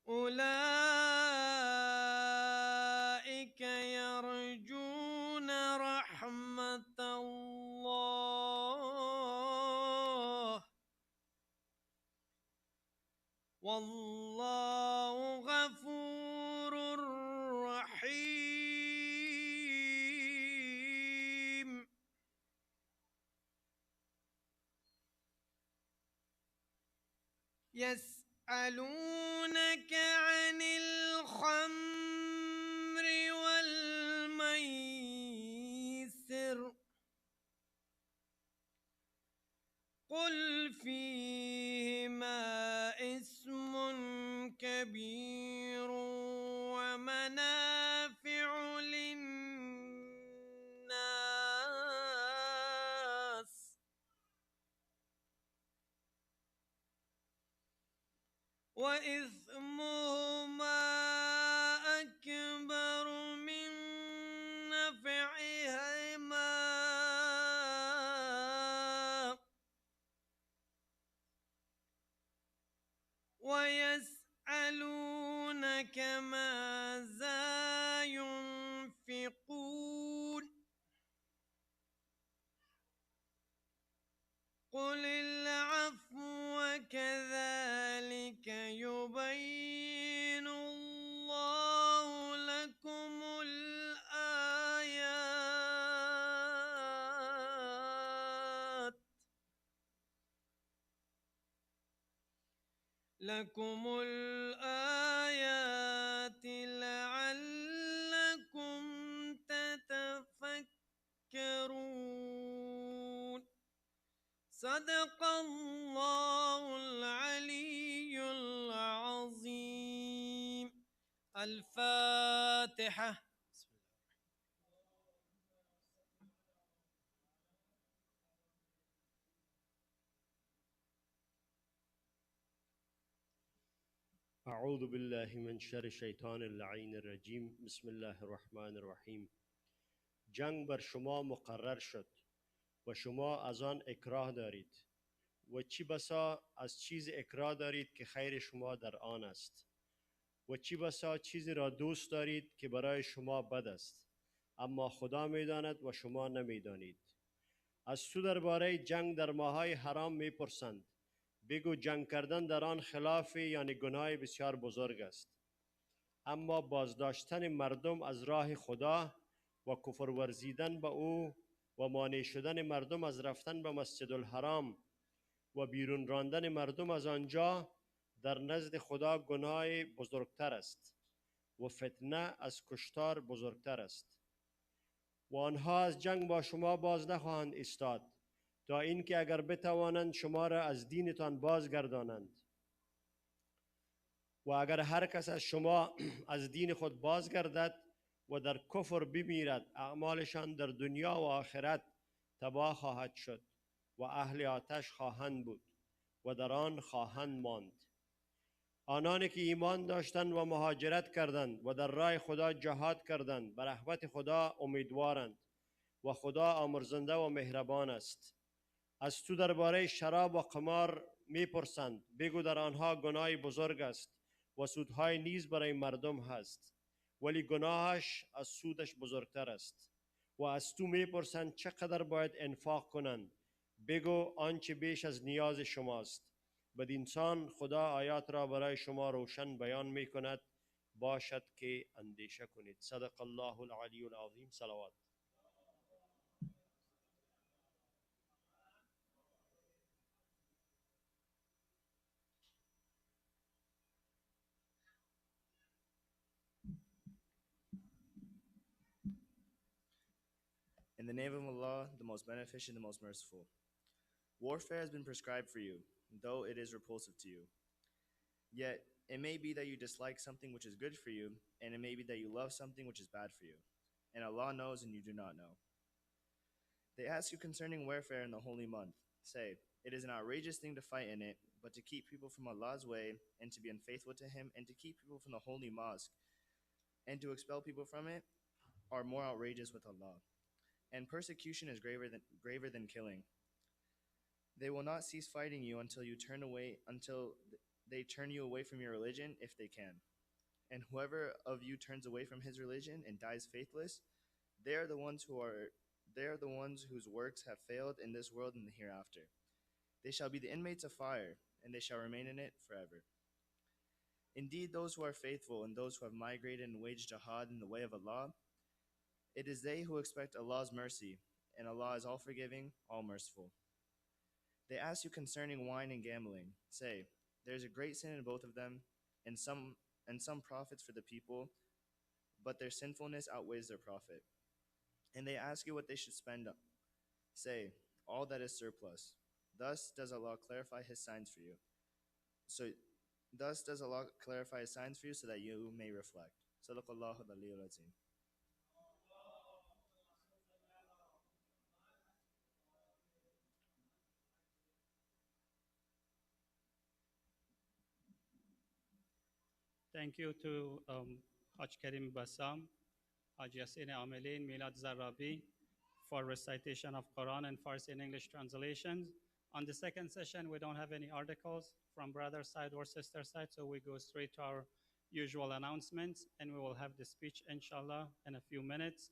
أولئك يرجون رحمة الله والله غفور رحيم. يسألونك عن الخمر والميسر قل فيهما اسم كبير ومنافع للناس وإثمهما أكبر من نفعهما ويسألونك ماذا ينفقون قل العفو كذلك يبين الله لكم الآيات لعلكم تتفكرون. صدق الله العلي العظيم. الفاتحة. اعوذ بالله من شر شیطان اللعین الرجیم. بسم الله الرحمن الرحیم. جنگ بر شما مقرر شد و شما از آن اکراه دارید و چی بسا از چیز اکراه دارید که خیر شما در آن است و چی بسا چیزی را دوست دارید که برای شما بد است، اما خدا میداند و شما نمیدانید. از تو درباره جنگ در ماهای حرام میپرسند. بگو جنگ کردن در آن خلاف یعنی گناه بسیار بزرگ است، اما بازداشتن مردم از راه خدا و کفر ورزیدن به او و مانع شدن مردم از رفتن به مسجد الحرام و بیرون راندن مردم از آنجا در نزد خدا گناه بزرگتر است و فتنه از کشتار بزرگتر است. و آنها از جنگ با شما باز نخواهند ایستاد تا اینکه اگر بتوانند شما را از دینتان بازگردانند. و اگر هر کس از شما از دین خود بازگردد و در کفر بمیرد، اعمالشان در دنیا و آخرت تباه خواهد شد و اهل آتش خواهند بود و در آن خواهند ماند. آنانی که ایمان داشتند و مهاجرت کردند و در راه خدا جهاد کردند به رحمت خدا امیدوارند و خدا آمرزنده و مهربان است. از تو درباره شراب و قمار میپرسند. بگو در آنها گناه بزرگ است و سودهای نیز برای مردم هست، ولی گناهش از سودش بزرگتر است. و از تو میپرسند چقدر باید انفاق کنند. بگو آنچه بیش از نیاز شماست. بدینسان خدا آیات را برای شما روشن بیان میکند، باشد که اندیشه کنید. صدق الله العلی العظیم. صلوات. In the name of Allah, the most beneficent, the most merciful. Warfare has been prescribed for you, though it is repulsive to you. Yet, it may be that you dislike something which is good for you, and it may be that you love something which is bad for you. And Allah knows and you do not know. They ask you concerning warfare in the holy month. Say, it is an outrageous thing to fight in it, but to keep people from Allah's way, and to be unfaithful to Him, and to keep people from the holy mosque, and to expel people from it, are more outrageous with Allah. And persecution is graver than killing. They will not cease fighting you until they turn you away from your religion if they can. And whoever of you turns away from his religion and dies faithless, they are the ones whose works have failed in this world and the hereafter. They shall be the inmates of fire, and they shall remain in it forever. Indeed, those who are faithful and those who have migrated and waged jihad in the way of Allah, it is they who expect Allah's mercy, and Allah is all forgiving, all merciful. They ask you concerning wine and gambling. Say, there is a great sin in both of them, and some profits for the people, but their sinfulness outweighs their profit. And they ask you what they should spend. Say, all that is surplus. Thus does Allah clarify His signs for you. Thus does Allah clarify His signs for you so that you may reflect. Sadaqallahu al-Aliyyul Azim. Thank you to Haj Karim Bassam, Haj Yasin Amelin, Milad Zarabi for recitation of Quran and Farsi and English translations. On the second session, we don't have any articles from brother side or sister side, so we go straight to our usual announcements, and we will have the speech, inshallah, in a few minutes.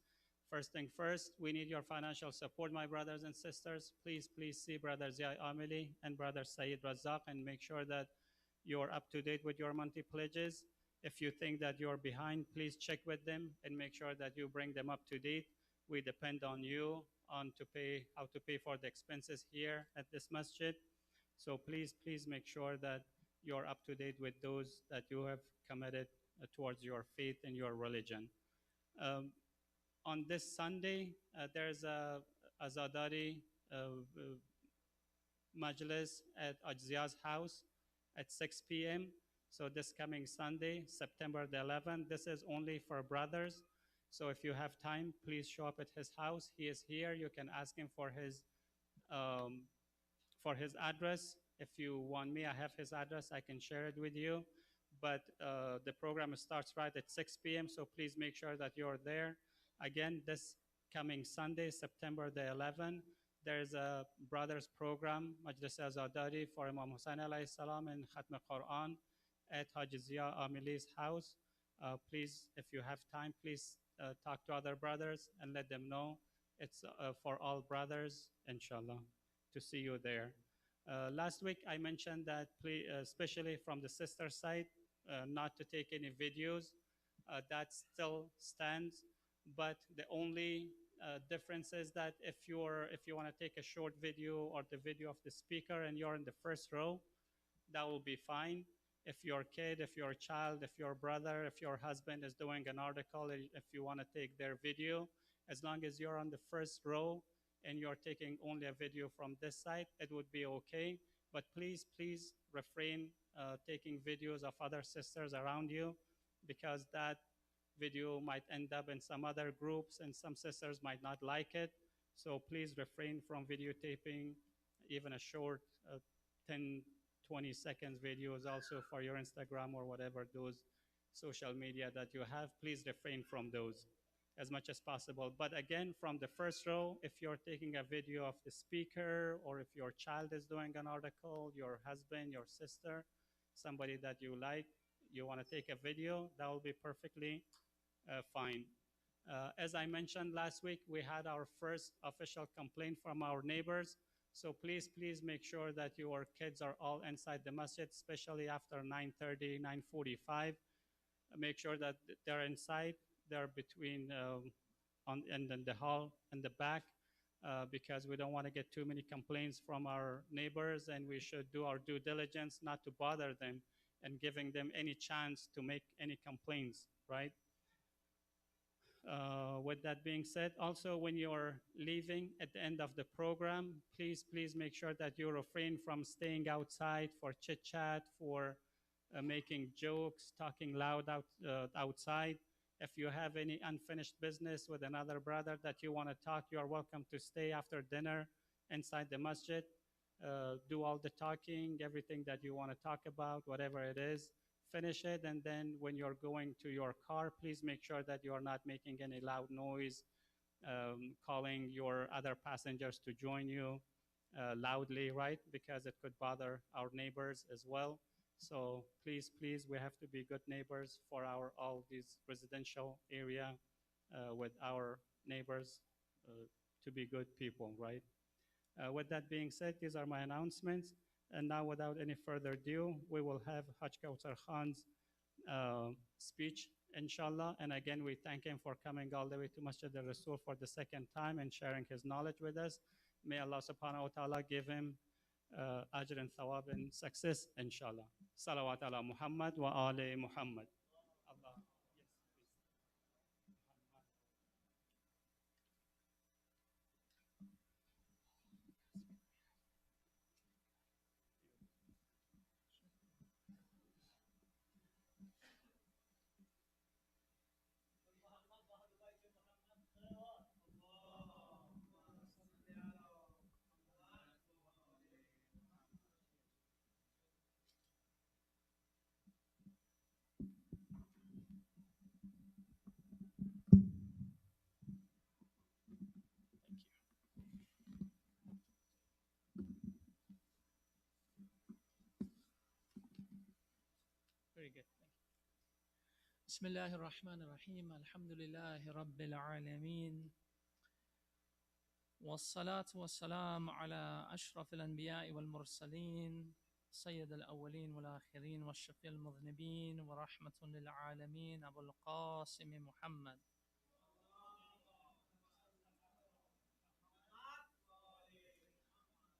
First thing first, we need your financial support, my brothers and sisters. Please see Brother Zia Ameli and Brother Saeed Razak and make sure that you're up to date with your monthly pledges. If you think that you're behind, please check with them and make sure that you bring them up to date. We depend on you on how to pay for the expenses here at this masjid. So please make sure that you're up to date with those that you have committed towards your faith and your religion. On this Sunday, there's a Azadari majlis at Ajzia's house at 6 p.m. So this coming Sunday, September the 11th, this is only for brothers. So if you have time, please show up at his house. He is here. You can ask him for his address. If you want me, I have his address. I can share it with you. But the program starts right at 6 p.m. So please make sure that you're there. Again, this coming Sunday, September the 11th, there's a brothers program, Majlis Azadari for Imam Hussain alayhi salam and Khatm Quran at Haji Zia Amili's house. Please, if you have time, please talk to other brothers and let them know. It's for all brothers, inshallah, to see you there. Last week, I mentioned that, especially from the sister side, not to take any videos. That still stands, but the only difference is that if you want to take a short video or the video of the speaker and you're in the first row, that will be fine. If your kid, if your child, if your brother, if your husband is doing an article, if you want to take their video, as long as you're on the first row and you're taking only a video from this side, it would be okay. But please refrain taking videos of other sisters around you, because that video might end up in some other groups and some sisters might not like it. So please refrain from videotaping even a short 10, 20 seconds videos also for your Instagram or whatever those social media that you have. Please refrain from those as much as possible. But again, from the first row, if you're taking a video of the speaker, or if your child is doing an article, your husband, your sister, somebody that you like, you want to take a video, that will be perfectly fine. As I mentioned last week, we had our first official complaint from our neighbors. So please make sure that your kids are all inside the masjid, especially after 9:30, 9:45. Make sure that they're inside. They're between and then the hall and the back, because we don't want to get too many complaints from our neighbors, and we should do our due diligence not to bother them and giving them any chance to make any complaints, right? With that being said, also when you're leaving at the end of the program, please make sure that you refrain from staying outside for chit chat, for making jokes, talking loud outside. If you have any unfinished business with another brother that you want to talk, you are welcome to stay after dinner inside the masjid. Do all the talking, everything that you want to talk about, whatever it is. Finish it, and then when you're going to your car, please make sure that you are not making any loud noise, calling your other passengers to join you loudly, right? Because it could bother our neighbors as well. So please, please, we have to be good neighbors for our all these residential area with our neighbors to be good people, right? With that being said, these are my announcements. And now, without any further ado, we will have Haj Kauthar Khan's speech, inshallah. And again, we thank him for coming all the way to Masjid al-Rasul for the second time and sharing his knowledge with us. May Allah subhanahu wa ta'ala give him ajr and thawab and success, inshallah. Salawat ala Muhammad wa ali Muhammad. Allah. Very good. بسم الله الرحمن الرحيم الحمد لله رب العالمين والصلاة والسلام على أشرف الأنبياء والمرسلين سيد الأولين والآخرين والشفيع المذنبين ورحمة للعالمين أبو القاسم محمد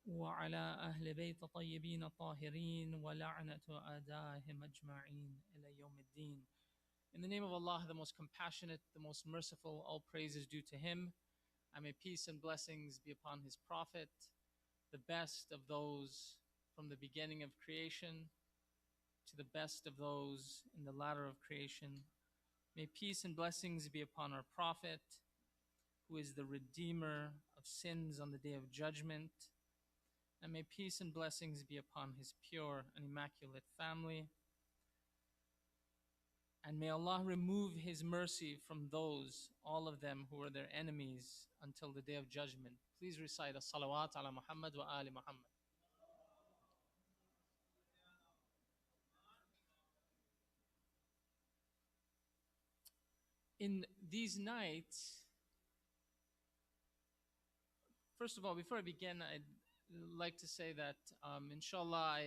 وعلى أهل بيت طيبين الطاهرين ولعنة أعدائهم أجمعين إلى يوم الدين. In the name of Allah, the most compassionate, the most merciful, all praise is due to Him. And may peace and blessings be upon His Prophet, the best of those from the beginning of creation to the best of those in the latter of creation. May peace and blessings be upon our Prophet, who is the Redeemer of sins on the Day of Judgment. And may peace and blessings be upon his pure and immaculate family. And may Allah remove his mercy from those, all of them who are their enemies until the Day of Judgment. Please recite as-salawat ala Muhammad wa ali Muhammad. In these nights, first of all, before I begin, I'd like to say that inshallah,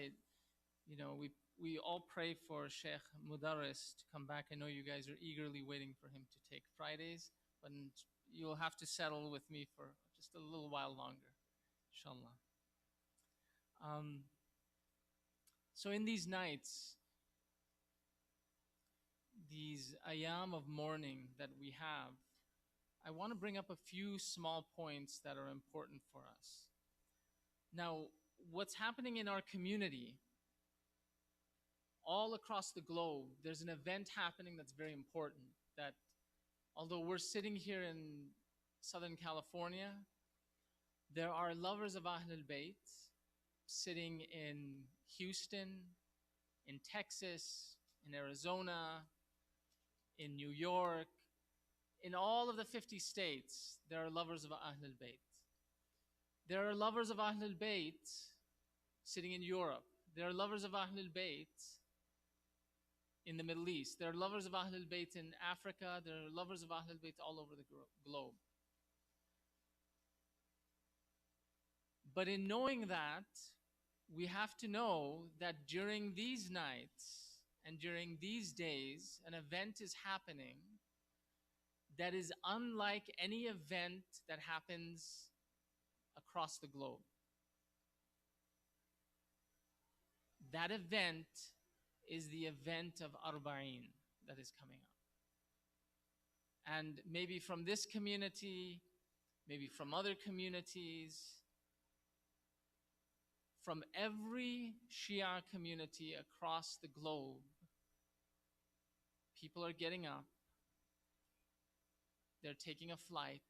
we all pray for Sheikh Mudarris to come back. I know you guys are eagerly waiting for him to take Fridays, but you'll have to settle with me for just a little while longer, inshallah. So in these nights, these ayam of mourning that we have, I want to bring up a few small points that are important for us. Now, what's happening in our community, all across the globe, there's an event happening that's very important, that although we're sitting here in Southern California, there are lovers of Ahlul Bayt sitting in Houston, in Texas, in Arizona, in New York, in all of the 50 states, there are lovers of Ahlul Bayt. There are lovers of Ahlul Bayt sitting in Europe. There are lovers of Ahlul Bayt in the Middle East. There are lovers of Ahlul Bayt in Africa. There are lovers of Ahlul Bayt all over the globe. But in knowing that, we have to know that during these nights and during these days, an event is happening that is unlike any event that happens across the globe. That event is the event of Arba'in that is coming up. And maybe from this community, maybe from other communities, from every Shia community across the globe, people are getting up, they're taking a flight,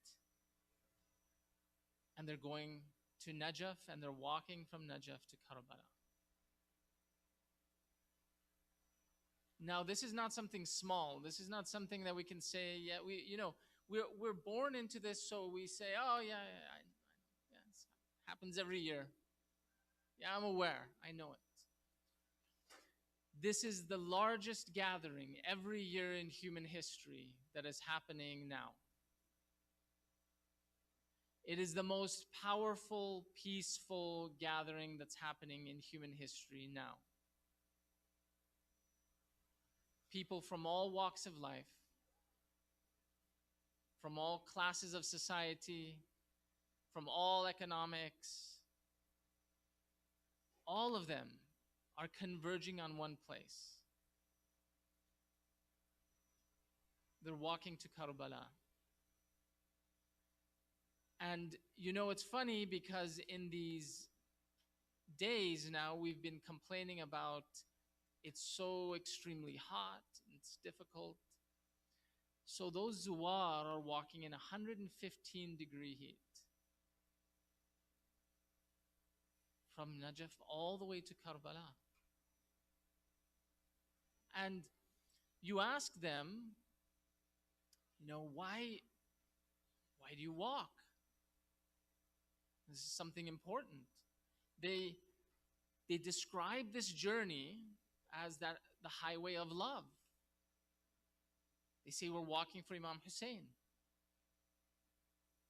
and they're going to Najaf, and they're walking from Najaf to Karbala. Now, this is not something small. This is not something that we can say, yeah, we're born into this, so we say, oh, yeah, it happens every year. Yeah, I'm aware. I know it. This is the largest gathering every year in human history that is happening now. It is the most powerful, peaceful gathering that's happening in human history now. People from all walks of life, from all classes of society, from all economics, all of them are converging on one place. They're walking to Karbala. And you know, it's funny because in these days now, we've been complaining about it's so extremely hot, it's difficult. So those zuwar are walking in 115-degree heat. From Najaf all the way to Karbala. And you ask them, you know, why do you walk? This is something important. They describe this journey as the highway of love. They say we're walking for Imam Hussein.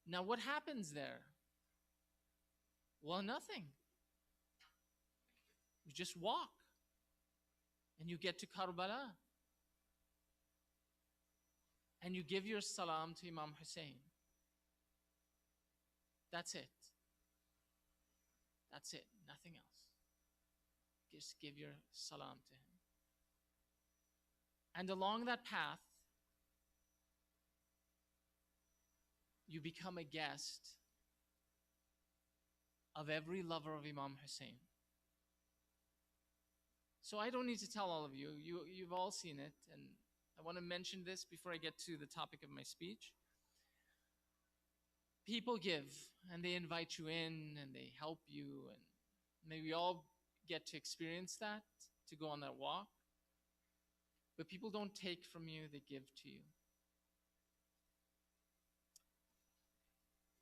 Now what happens there? Well, nothing. You just walk and you get to Karbala and you give your salam to Imam Hussein. That's it. That's it, nothing else. Just give your salam to him. And along that path, you become a guest of every lover of Imam Hussein. So I don't need to tell all of you, you've all seen it, and I want to mention this before I get to the topic of my speech. People give, and they invite you in, and they help you, and may we all get to experience that, to go on that walk. But people don't take from you, they give to you.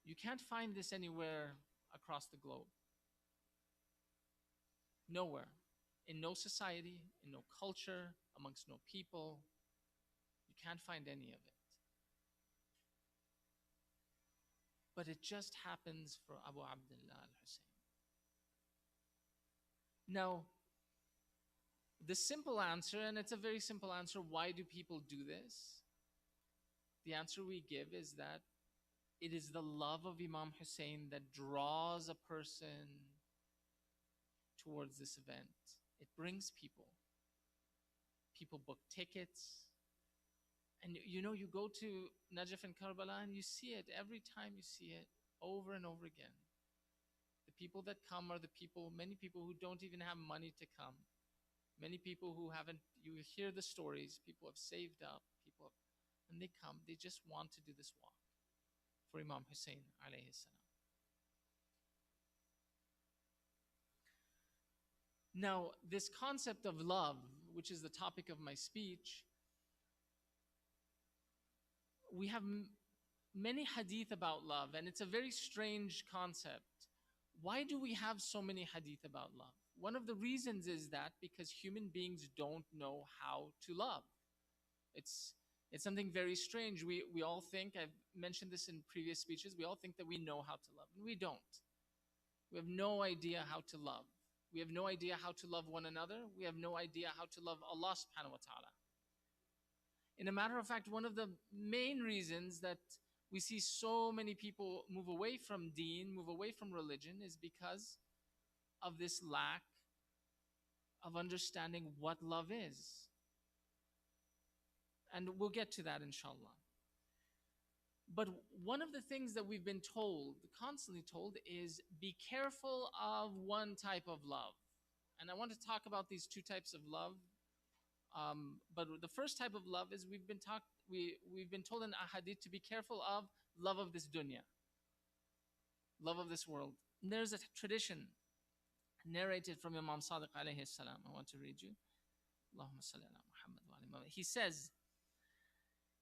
You can't find this anywhere across the globe. Nowhere. In no society, in no culture, amongst no people. You can't find any of it. But it just happens for Abu Abdullah al-Hussein. Now, the simple answer, and it's a very simple answer, why do people do this? The answer we give is that it is the love of Imam Hussein that draws a person towards this event. It brings people. People book tickets. And you know, you go to Najaf and Karbala and you see it. Every time you see it, over and over again. The people that come are the people, many people who don't even have money to come. Many people who haven't, you hear the stories, people have saved up, and they come, they just want to do this walk for Imam Hussein alayhi salam. Now, this concept of love, which is the topic of my speech, we have many hadith about love, and it's a very strange concept. Why do we have so many hadith about love? One of the reasons is that because human beings don't know how to love. It's something very strange. We all think, I've mentioned this in previous speeches, we all think that we know how to love, and we don't. We have no idea how to love. We have no idea how to love one another. We have no idea how to love Allah subhanahu wa ta'ala. In a matter of fact, one of the main reasons that we see so many people move away from deen, move away from religion, is because of this lack of understanding what love is. And we'll get to that, inshallah. But one of the things that we've been told, constantly told, is be careful of one type of love. And I want to talk about these two types of love. But the first type of love is we've been told in ahadith to be careful of love of this dunya, love of this world. And there's a tradition narrated from Imam Sadiq alayhi salam. I want to read you. Allahumma salli ala Muhammad wa ala Muhammad. He says,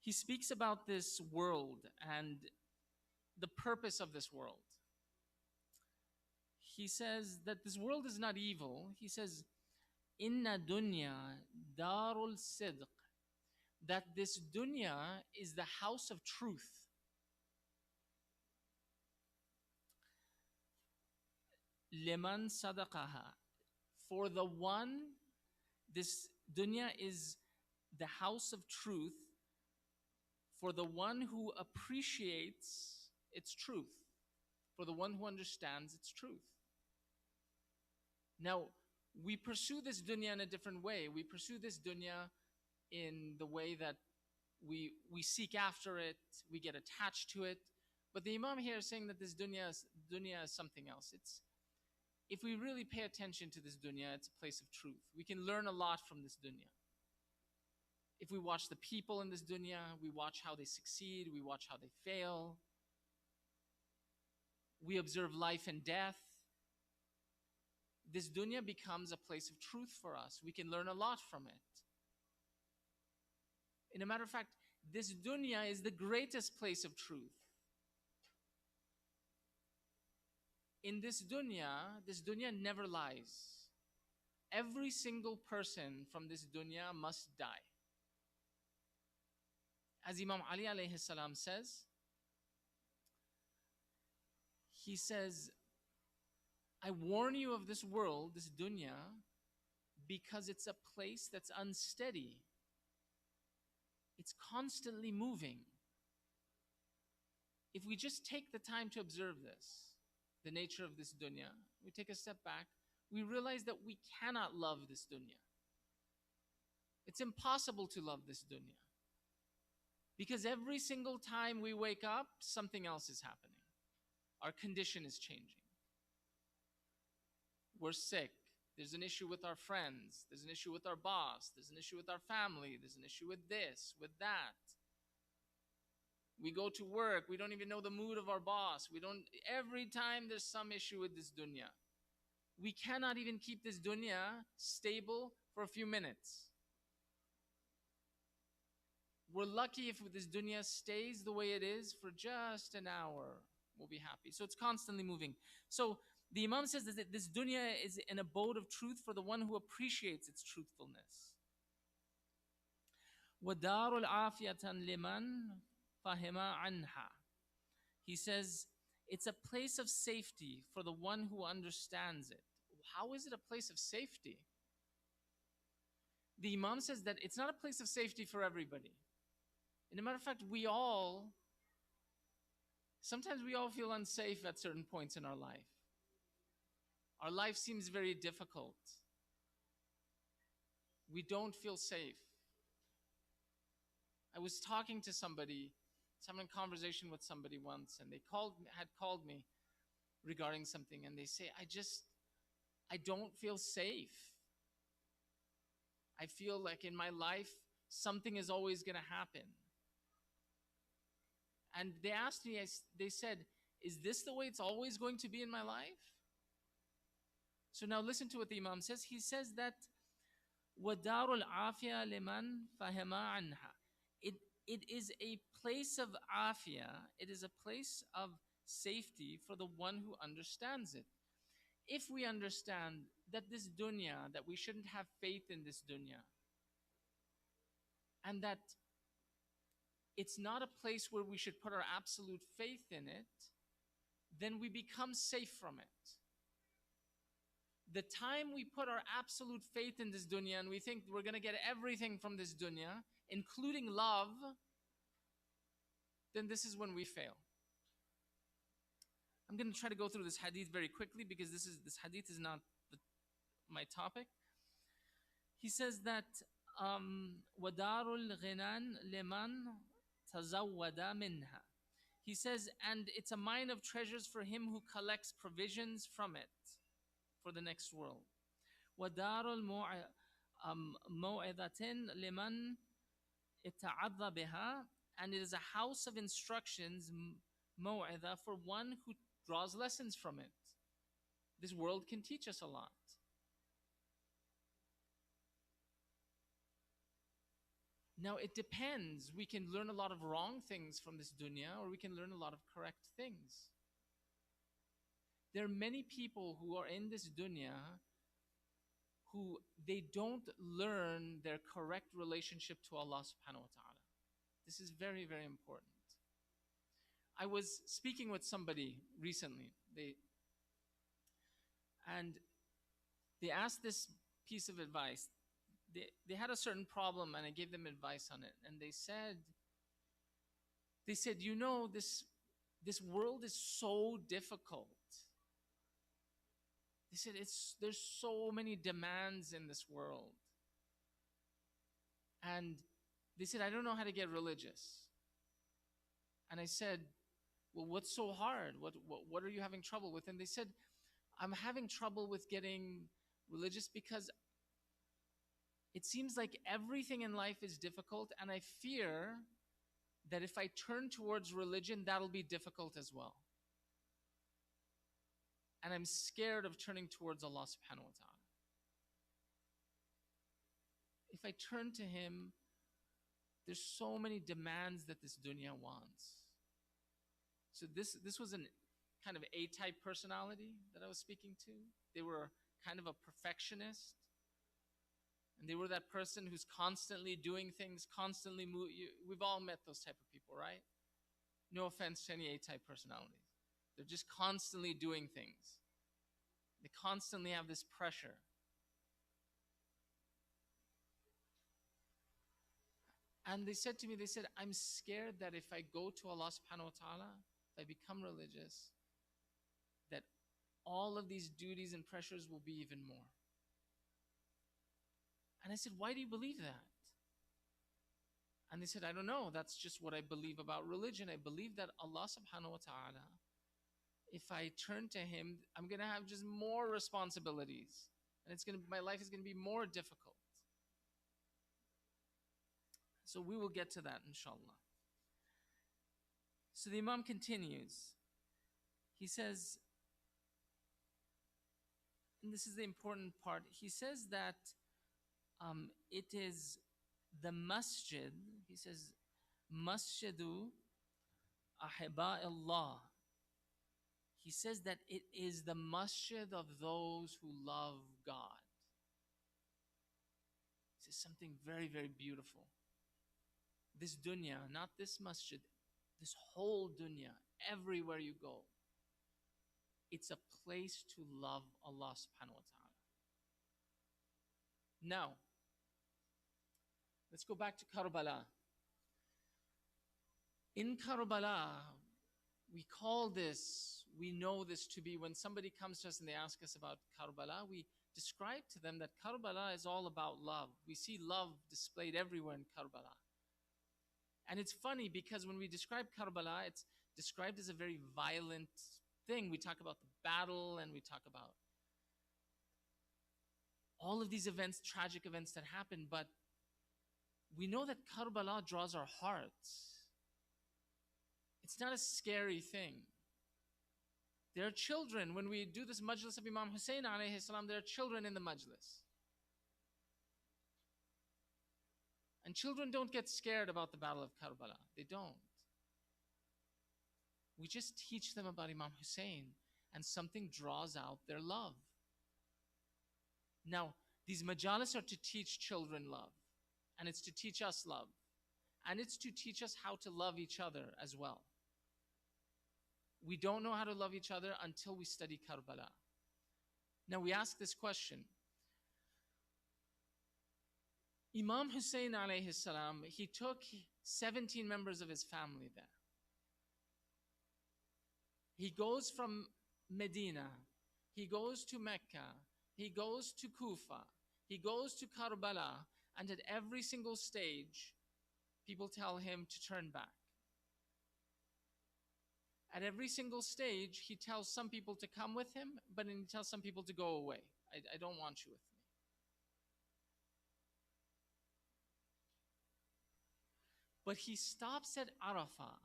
he speaks about this world and the purpose of this world. He says that this world is not evil. He says, Inna dunya darul sidq, that this dunya is the house of truth. Liman sadaqaha, for the one, this dunya is the house of truth for the one who appreciates its truth, for the one who understands its truth. Now, we pursue this dunya in a different way. We pursue this dunya in the way that we seek after it, we get attached to it. But the Imam here is saying that this dunya is something else. It's, if we really pay attention to this dunya, it's a place of truth. We can learn a lot from this dunya. If we watch the people in this dunya, we watch how they succeed, we watch how they fail. We observe life and death. This dunya becomes a place of truth for us. We can learn a lot from it. In a matter of fact, this dunya is the greatest place of truth. In this dunya never lies. Every single person from this dunya must die. As Imam Ali alayhi salam says, he says, I warn you of this world, this dunya, because it's a place that's unsteady. It's constantly moving. If we just take the time to observe this, the nature of this dunya, we take a step back, we realize that we cannot love this dunya. It's impossible to love this dunya. Because every single time we wake up, something else is happening. Our condition is changing. We're sick. There's an issue with our friends. There's an issue with our boss. There's an issue with our family. There's an issue with this, with that. We go to work. We don't even know the mood of our boss. Every time there's some issue with this dunya. We cannot even keep this dunya stable for a few minutes. We're lucky if this dunya stays the way it is for just an hour. We'll be happy. So it's constantly moving. So the Imam says that this dunya is an abode of truth for the one who appreciates its truthfulness. وَدَارُ الْعَافِيَةً لِمَنْ فَهِمَ عَنْهَا. He says, it's a place of safety for the one who understands it. How is it a place of safety? The Imam says that it's not a place of safety for everybody. As a matter of fact, sometimes we all feel unsafe at certain points in our life. Our life seems very difficult. We don't feel safe. I was talking to somebody, having a conversation with somebody once, and they had called me regarding something, and they say, I don't feel safe. I feel like in my life, something is always going to happen. And they asked me, they said, is this the way it's always going to be in my life? So now listen to what the Imam says. He says that وَدَارُ الْعَافِيَةِ لِمَنْ فَهَمَ عَنْهَا. It is a place of afiyah, it is a place of safety for the one who understands it. If we understand that this dunya, that we shouldn't have faith in this dunya, and that it's not a place where we should put our absolute faith in it, then we become safe from it. The time we put our absolute faith in this dunya and we think we're going to get everything from this dunya, including love, then this is when we fail. I'm going to try to go through this hadith very quickly because this hadith is not my topic. He says that وَدَارُ الْغِنَانِ لِمَنْ تَزَوَّدَ مِنْهَا. He says, and it's a mine of treasures for him who collects provisions from it for the next world. وَدَارُ الْمَوْعِظَةٍ لِمَنْ اتَعَظَّ بِهَا. And it is a house of instructions, موعظة, for one who draws lessons from it. This world can teach us a lot. Now it depends. We can learn a lot of wrong things from this dunya, or we can learn a lot of correct things. There are many people who are in this dunya who they don't learn their correct relationship to Allah subhanahu wa ta'ala. This is very, very important. I was speaking with somebody recently. They asked this piece of advice. They had a certain problem and I gave them advice on it. And they said, you know, this world is so difficult. They said there's so many demands in this world. And they said, I don't know how to get religious. And I said, well, what's so hard? What are you having trouble with? And they said, I'm having trouble with getting religious because it seems like everything in life is difficult, and I fear that if I turn towards religion, that'll be difficult as well. And I'm scared of turning towards Allah subhanahu wa ta'ala. If I turn to Him, there's so many demands that this dunya wants. So this was an kind of A-type personality that I was speaking to. They were kind of a perfectionist. And they were that person who's constantly doing things, constantly we've all met those type of people, right? No offense to any A-type personalities. They're just constantly doing things. They constantly have this pressure. And they said to me, I'm scared that if I go to Allah subhanahu wa ta'ala, if I become religious, that all of these duties and pressures will be even more. And I said, why do you believe that? And they said, I don't know. That's just what I believe about religion. I believe that Allah subhanahu wa ta'ala, if I turn to Him, I'm going to have just more responsibilities. And my life is going to be more difficult. So we will get to that, inshallah. So the Imam continues. He says, and this is the important part, he says that it is the masjid, he says, Masjidu Ahiba Allah. He says that it is the masjid of those who love God. This is something very, very beautiful. This dunya, not this masjid, this whole dunya, everywhere you go, it's a place to love Allah subhanahu wa ta'ala. Now, let's go back to Karbala. In Karbala, we know this to be, when somebody comes to us and they ask us about Karbala, we describe to them that Karbala is all about love. We see love displayed everywhere in Karbala. And it's funny because when we describe Karbala, it's described as a very violent thing. We talk about the battle and we talk about all of these events, tragic events that happen, but we know that Karbala draws our hearts. It's not a scary thing. There are children, when we do this majlis of Imam Hussein alayhi salam, there are children in the majlis. And children don't get scared about the Battle of Karbala. They don't. We just teach them about Imam Hussein, and something draws out their love. Now, these majalis are to teach children love, and it's to teach us love, and it's to teach us how to love each other as well. We don't know how to love each other until we study Karbala. Now, we ask this question. Imam Hussein alayhi salam, he took 17 members of his family there. He goes from Medina, he goes to Mecca, he goes to Kufa, he goes to Karbala, and at every single stage, people tell him to turn back. At every single stage, he tells some people to come with him, but then he tells some people to go away. I don't want you with me. But he stops at Arafah.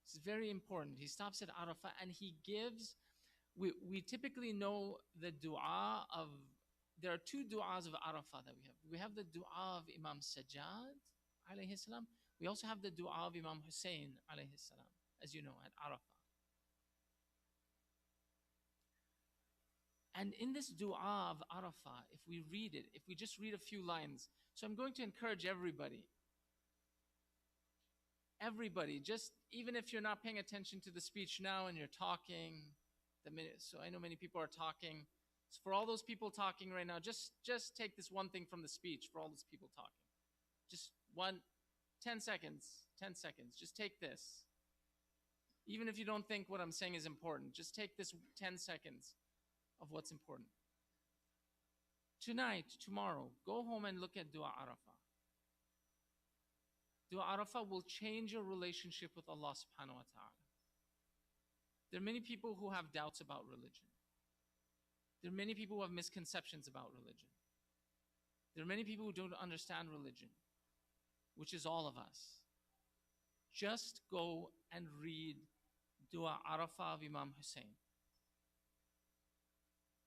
It's very important. He stops at Arafah and he gives, we typically know the dua of, there are two du'as of Arafah that we have. We have the dua of Imam Sajjad alayhi salam. We also have the dua of Imam Hussein alayhi salam, as you know, at Arafah. And in this dua of Arafah, if we read it, if we just read a few lines, so I'm going to encourage everybody, just even if you're not paying attention to the speech now and you're talking, so I know many people are talking. So for all those people talking right now, just take this one thing from the speech for all those people talking. Just 10 seconds, 10 seconds. Just take this. Even if you don't think what I'm saying is important, just take this 10 seconds of what's important. Tonight, tomorrow, go home and look at Dua Arafah. Dua Arafah will change your relationship with Allah subhanahu wa ta'ala. There are many people who have doubts about religion. There are many people who have misconceptions about religion. There are many people who don't understand religion, which is all of us. Just go and read Dua Arafah of Imam Hussein.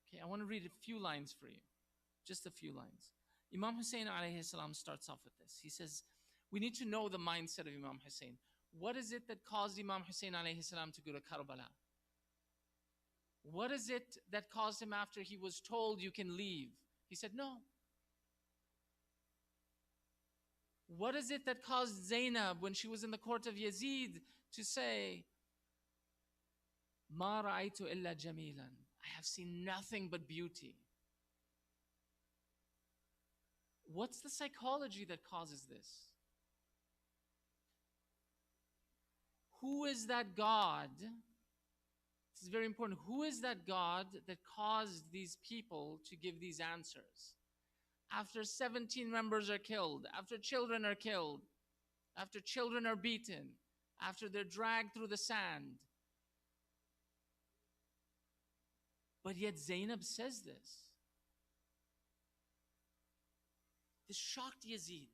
Okay, I want to read a few lines for you. Just a few lines. Imam Hussein alayhi salam starts off with this. He says, we need to know the mindset of Imam Hussein. What is it that caused Imam Hussein alayhi salam to go to Karbala? What is it that caused him after he was told you can leave? He said no. What is it that caused Zainab when she was in the court of Yazid to say, Ma ra'aytu illa jamilan? I have seen nothing but beauty. What's the psychology that causes this? Who is that God? This is very important. Who is that God that caused these people to give these answers? After 17 members are killed, after children are killed, after children are beaten, after they're dragged through the sand. But yet Zainab says this. This shocked Yazid.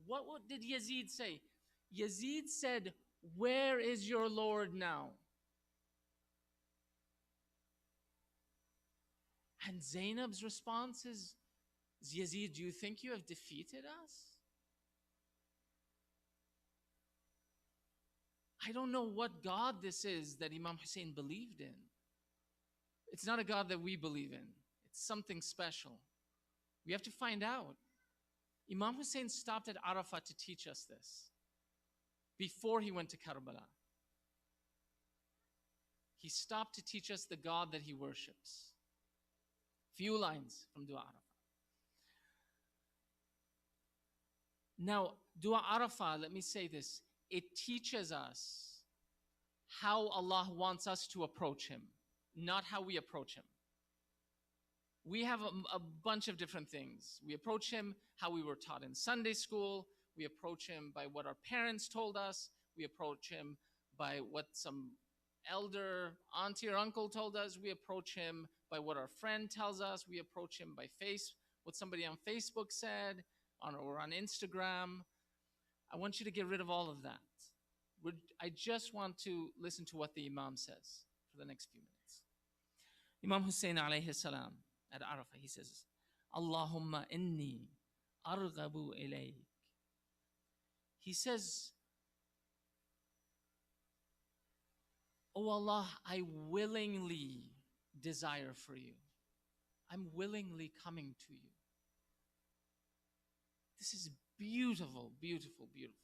What did Yazid say? Yazid said, where is your Lord now? And Zainab's response is, Yazid, do you think you have defeated us? I don't know what God this is that Imam Hussein believed in. It's not a God that we believe in. It's something special. We have to find out. Imam Hussein stopped at Arafat to teach us this before he went to Karbala. He stopped to teach us the God that he worships. Few lines from Dua Arafah. Now, Dua Arafah, let me say this. It teaches us how Allah wants us to approach Him, not how we approach Him. We have a bunch of different things. We approach Him how we were taught in Sunday school. We approach Him by what our parents told us. We approach Him by what some elder, auntie or uncle told us. We approach Him by what our friend tells us. We approach Him by what somebody on Facebook said or on Instagram. I want you to get rid of all of that. I just want to listen to what the Imam says for the next few minutes. Imam Hussein alayhi salam at Arafah, he says, Allahumma inni arghabu ilayk. He says, Oh Allah, I willingly desire for you. I'm willingly coming to you. This is beautiful, beautiful, beautiful.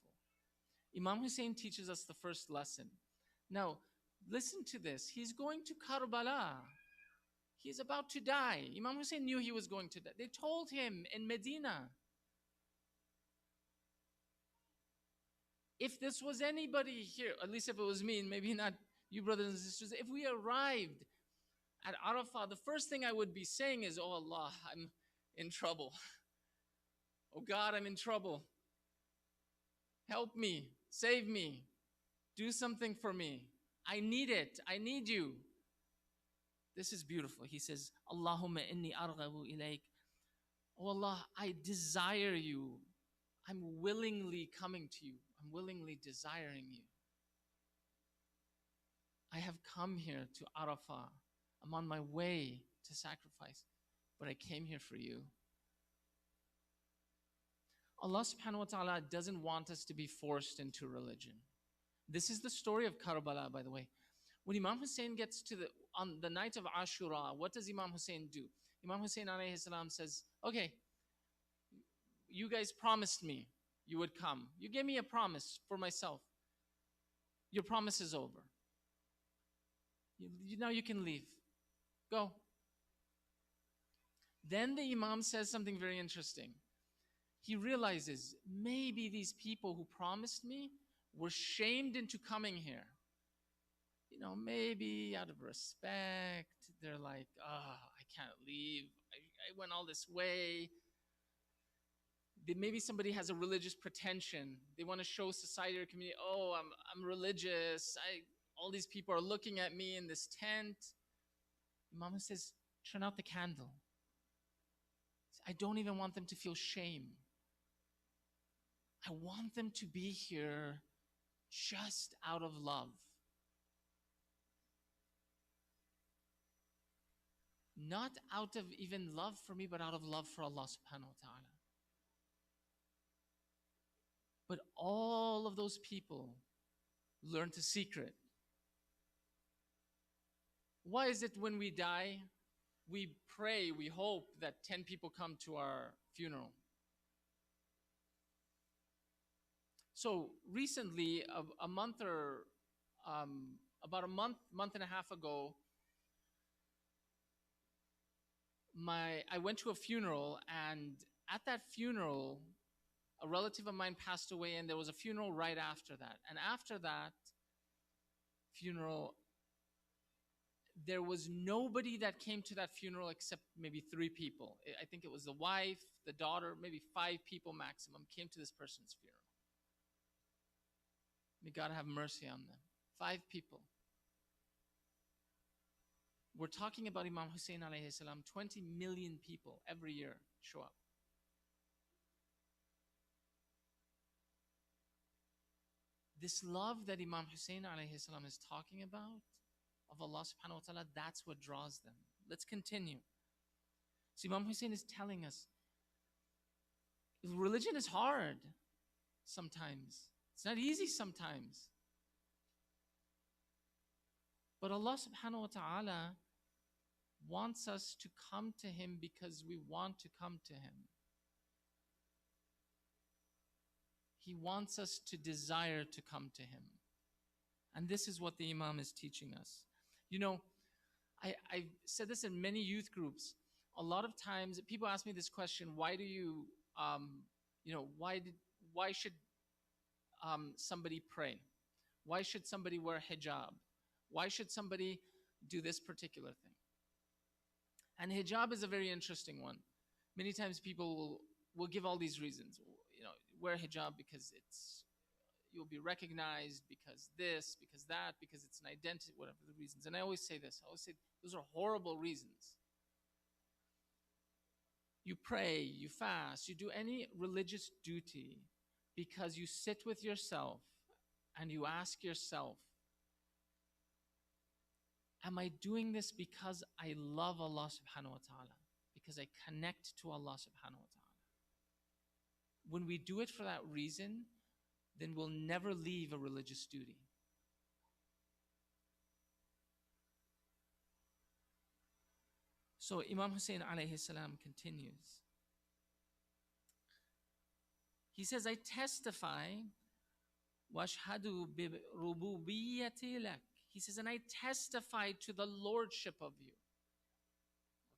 Imam Hussein teaches us the first lesson. Now, listen to this. He's going to Karbala. He's about to die. Imam Hussein knew he was going to die. They told him in Medina. If this was anybody here, at least if it was me, and maybe not you brothers and sisters, if we arrived at Arafah, the first thing I would be saying is, oh Allah, I'm in trouble. Oh God, I'm in trouble. Help me, save me, do something for me. I need it, I need you. This is beautiful. He says, Allahumma inni arghabu ilayk. Oh Allah, I desire you. I'm willingly coming to you. I'm willingly desiring you. I have come here to Arafah. I'm on my way to sacrifice, but I came here for you. Allah subhanahu wa ta'ala doesn't want us to be forced into religion. This is the story of Karbala, by the way. When Imam Hussein gets to on the night of Ashura, what does Imam Hussein do? Imam Hussein alayhi salam says, okay, you guys promised me you would come. You gave me a promise for myself. Your promise is over. Now you can leave. Go. Then the Imam says something very interesting. He realizes maybe these people who promised me were shamed into coming here. Maybe out of respect, they're like, I can't leave. I went all this way. Maybe somebody has a religious pretension. They want to show society or community, oh, I'm religious. All these people are looking at me in this tent. Imam says, turn out the candle. I don't even want them to feel shame. I want them to be here just out of love. Not out of even love for me, but out of love for Allah subhanahu wa ta'ala. But all of those people learned a secret. Why is it when we die, we pray, we hope that 10 people come to our funeral? So recently, about a month and a half ago, I went to a funeral, and at that funeral, a relative of mine passed away, and there was a funeral right after that. And after that funeral, there was nobody that came to that funeral except maybe 3 people. I think it was the wife, the daughter, maybe 5 people maximum came to this person's funeral. May God have mercy on them. 5 people. We're talking about Imam Hussein alayhi salam. 20 million people every year show up. This love that Imam Hussein alayhi salam is talking about of Allah subhanahu wa ta'ala, that's what draws them. Let's continue. So Imam Hussein is telling us, religion is hard sometimes. It's not easy sometimes. But Allah subhanahu wa ta'ala wants us to come to Him because we want to come to Him. He wants us to desire to come to Him. And this is what the Imam is teaching us. I've said this in many youth groups. A lot of times people ask me this question, why should somebody pray? Why should somebody wear hijab? Why should somebody do this particular thing? And hijab is a very interesting one. Many times people will give all these reasons. Wear hijab because you'll be recognized, because this, because that, because it's an identity, whatever the reasons. And I always say this. I always say those are horrible reasons. You pray, you fast, you do any religious duty because you sit with yourself and you ask yourself, am I doing this because I love Allah subhanahu wa ta'ala? Because I connect to Allah subhanahu wa ta'ala? When we do it for that reason, then we'll never leave a religious duty. So Imam Hussein alayhi salam continues. He says, I testify, وَأَشْهَدُ بِرُبُوبِيَّتِي لَكَ. He says, and I testify to the lordship of you.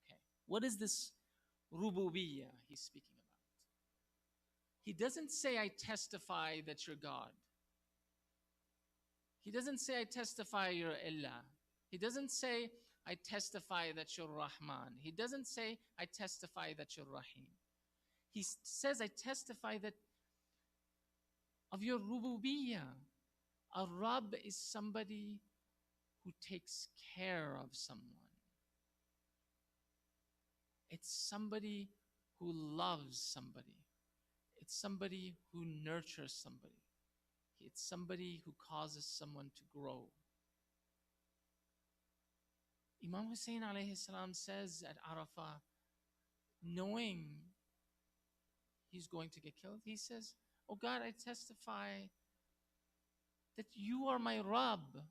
Okay, what is this rububiyyah he's speaking about? He doesn't say, I testify that you're God. He doesn't say, I testify you're Allah. He doesn't say, I testify that you're Rahman. He doesn't say, I testify that you're Rahim. He says, I testify that of your rububiyyah. A Rabb is somebody who takes care of someone. It's somebody who loves somebody. It's somebody who nurtures somebody. It's somebody who causes someone to grow. Imam Hussein alayhi salam says at Arafah, knowing he's going to get killed, he says, oh God, I testify that you are my Rabb.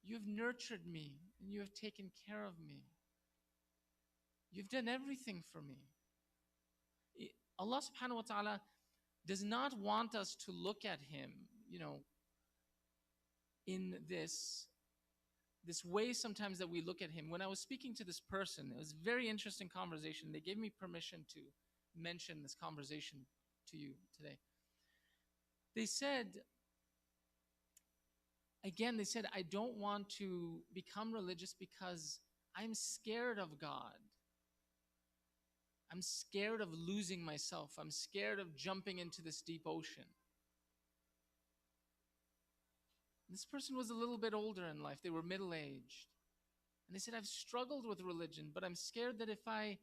You've nurtured me and you have taken care of me. You've done everything for me. Allah subhanahu wa ta'ala does not want us to look at him, in this way sometimes that we look at him. When I was speaking to this person, it was a very interesting conversation. They gave me permission to mention this conversation to you today. They said, I don't want to become religious because I'm scared of God. I'm scared of losing myself. I'm scared of jumping into this deep ocean. This person was a little bit older in life. They were middle-aged. And they said, I've struggled with religion, but I'm scared that if I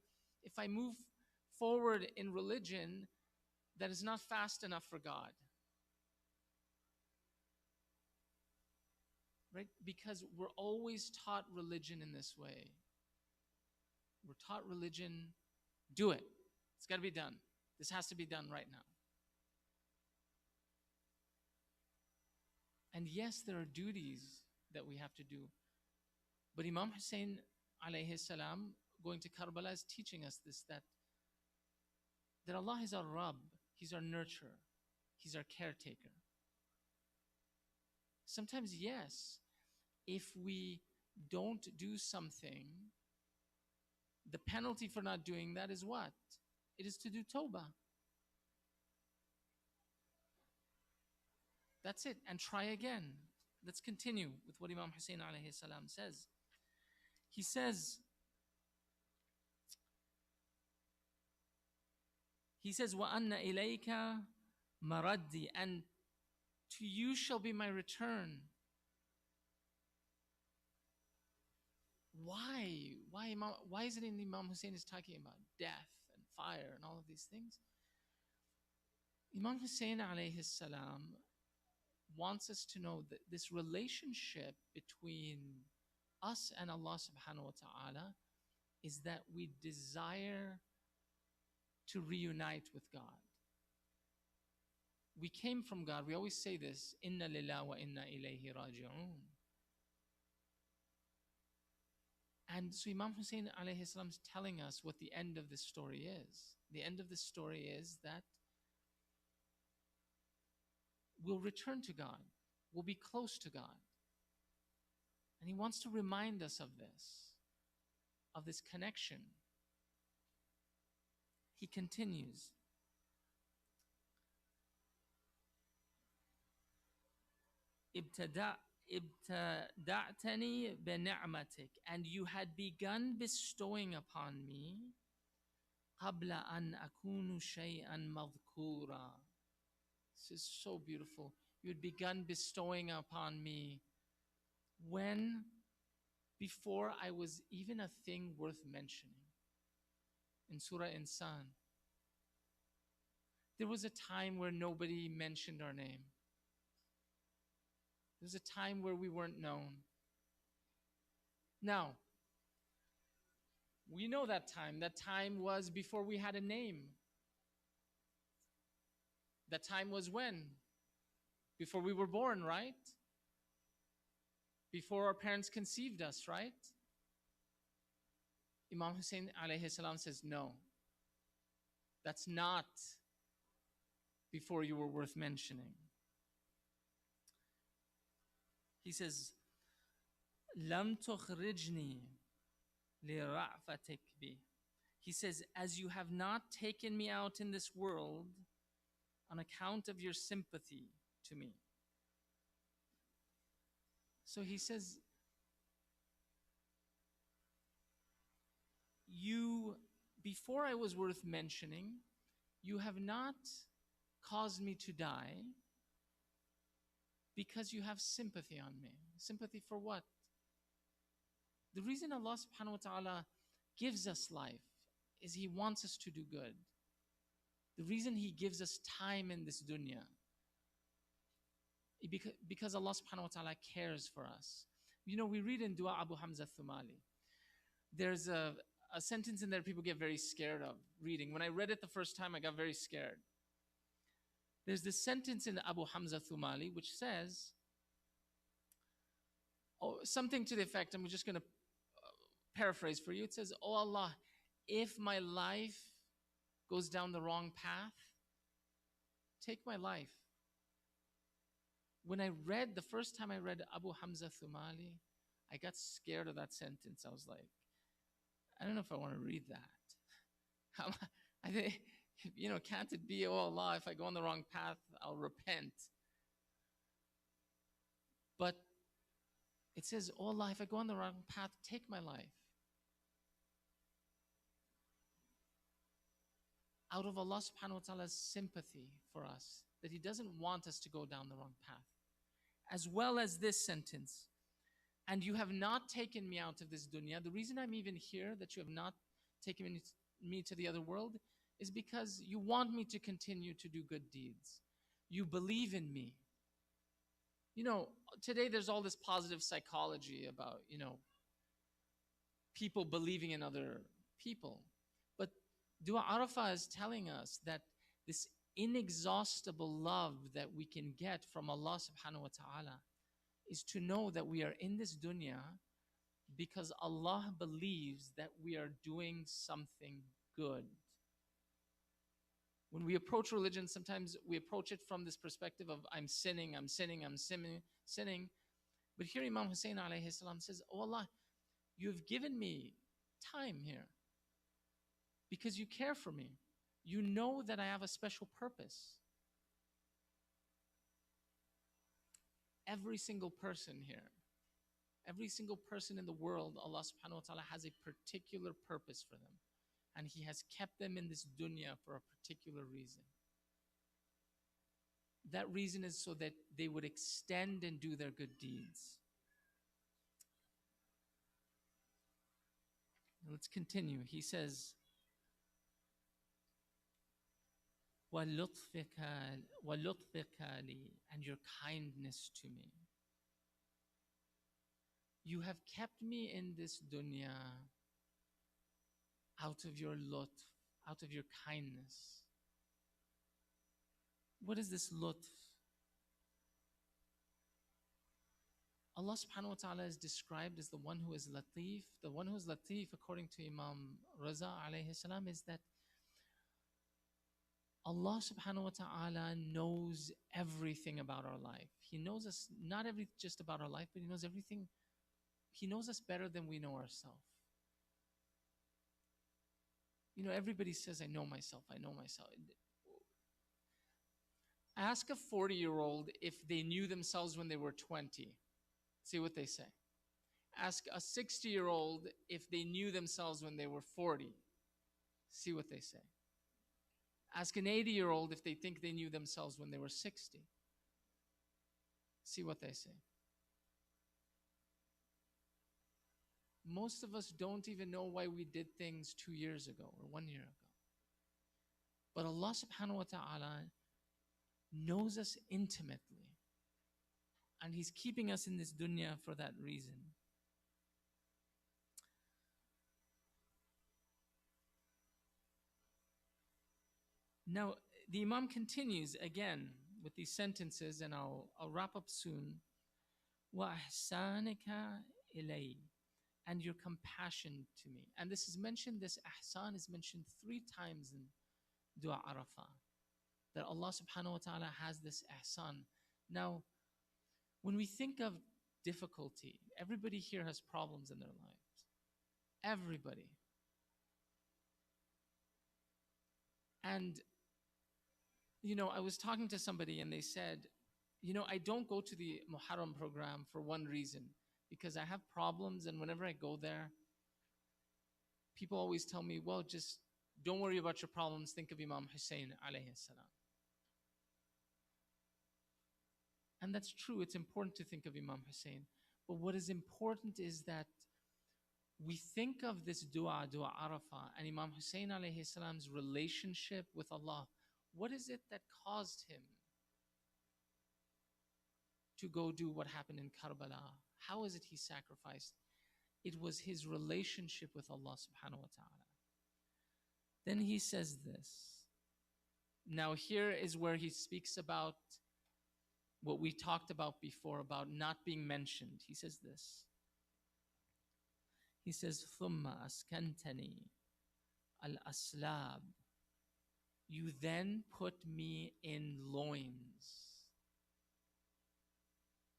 move forward in religion, that is not fast enough for God. Right? Because we're always taught religion in this way. We're taught religion, do it. It's got to be done. This has to be done right now. And yes, there are duties that we have to do. But Imam Hussein alayhi salam, going to Karbala, is teaching us this, that Allah is our Rabb, He's our nurturer, He's our caretaker. Sometimes, yes, if we don't do something, the penalty for not doing that is what? It is to do tawbah. That's it, and try again. Let's continue with what Imam Hussein alayhi salam says. He says, وَأَنَّ إِلَيْكَ مَرَدِّي, and to you shall be my return. Why is it in Imam Hussein is talking about death and fire and all of these things? Imam Hussein alayhi salam wants us to know that this relationship between us and Allah subhanahu wa ta'ala is that we desire to reunite with God. We came from God. We always say this, Inna lillahi wa inna ilayhi raji'un. And so Imam Hussein alayhi salam is telling us what the end of this story is. The end of this story is that we'll return to God. We'll be close to God. And he wants to remind us of this connection. He continues. Ibtada'tani bini'matik, and you had begun bestowing upon me qabla an akunu shay'an madhkura. This is so beautiful. You had begun bestowing upon me before I was even a thing worth mentioning. In Surah Insan, there was a time where nobody mentioned our name. There was a time where we weren't known. Now, we know that time. That time was before we had a name. That time was when? Before we were born, right? Before our parents conceived us, right? Imam Hussein alayhi salam says, no. That's not before you were worth mentioning. He says, Lam tukhrijni li ra'fatik bi. He says, as you have not taken me out in this world on account of your sympathy to me. So he says, before I was worth mentioning, you have not caused me to die because you have sympathy on me. Sympathy for what? The reason Allah subhanahu wa ta'ala gives us life is He wants us to do good. The reason He gives us time in this dunya, because Allah subhanahu wa ta'ala cares for us. We read in Dua Abu Hamza Thumali, there's a sentence in there people get very scared of reading. When I read it the first time, I got very scared. There's this sentence in Abu Hamza Thumali which says, something to the effect, I'm just going to paraphrase for you. It says, "Oh Allah, if my life goes down the wrong path, take my life." When I read, the first time I read Abu Hamza Thumali, I got scared of that sentence. I was like, I don't know if I want to read that. I think, can't it be, "Oh Allah, if I go on the wrong path, I'll repent"? But it says, "Oh Allah, if I go on the wrong path, take my life." Out of Allah subhanahu wa ta'ala's sympathy for us, that He doesn't want us to go down the wrong path. As well as this sentence, "And you have not taken me out of this dunya." The reason I'm even here, that you have not taken me to the other world, is because you want me to continue to do good deeds. You believe in me. Today there's all this positive psychology about, people believing in other people. But Dua Arafah is telling us that this inexhaustible love that we can get from Allah subhanahu wa ta'ala is to know that we are in this dunya because Allah believes that we are doing something good. When we approach religion, sometimes we approach it from this perspective of I'm sinning. But here Imam Hussein alayhi salam says, "Oh Allah, you've given me time here because you care for me. You know that I have a special purpose." Every single person here, every single person in the world, Allah subhanahu wa ta'ala has a particular purpose for them. And He has kept them in this dunya for a particular reason. That reason is so that they would extend and do their good deeds. Let's continue. He says, وَلُطْفِكَ لِي, and your kindness to me. You have kept me in this dunya out of your lutf, out of your kindness. What is this lutf? Allah subhanahu wa ta'ala is described as the one who is latif. The one who is latif, according to Imam Raza alayhi salam, is that Allah subhanahu wa ta'ala knows everything about our life. He knows us, not just about our life, but He knows everything. He knows us better than we know ourselves. Everybody says, I know myself. Ask a 40-year-old if they knew themselves when they were 20. See what they say. Ask a 60-year-old if they knew themselves when they were 40. See what they say. Ask an 80-year-old if they think they knew themselves when they were 60. See what they say. Most of us don't even know why we did things 2 years ago or 1 year ago. But Allah subhanahu wa ta'ala knows us intimately. And He's keeping us in this dunya for that reason. Now, the Imam continues again with these sentences, and I'll wrap up soon. وَأَحْسَانِكَ إِلَيْهِ, and your compassion to me. And this ihsan is mentioned 3 times in Dua Arafah, that Allah subhanahu wa ta'ala has this ihsan. Now, when we think of difficulty, everybody here has problems in their lives. Everybody. And, I was talking to somebody and they said, I don't go to the Muharram program for one reason, because I have problems, and whenever I go there, people always tell me, well, just don't worry about your problems, think of Imam Hussein alayhi salam. And that's true, it's important to think of Imam Hussein. But what is important is that we think of this dua Arafah, and Imam Hussein alayhi salam's relationship with Allah. What is it that caused him to go do what happened in Karbala? How is it he sacrificed? It was his relationship with Allah subhanahu wa ta'ala. Then he says this. Now here is where he speaks about what we talked about before about not being mentioned. He says this. He says, ثُمَّ أَسْكَنْتَنِي الْأَسْلَابِ. You then put me in loins.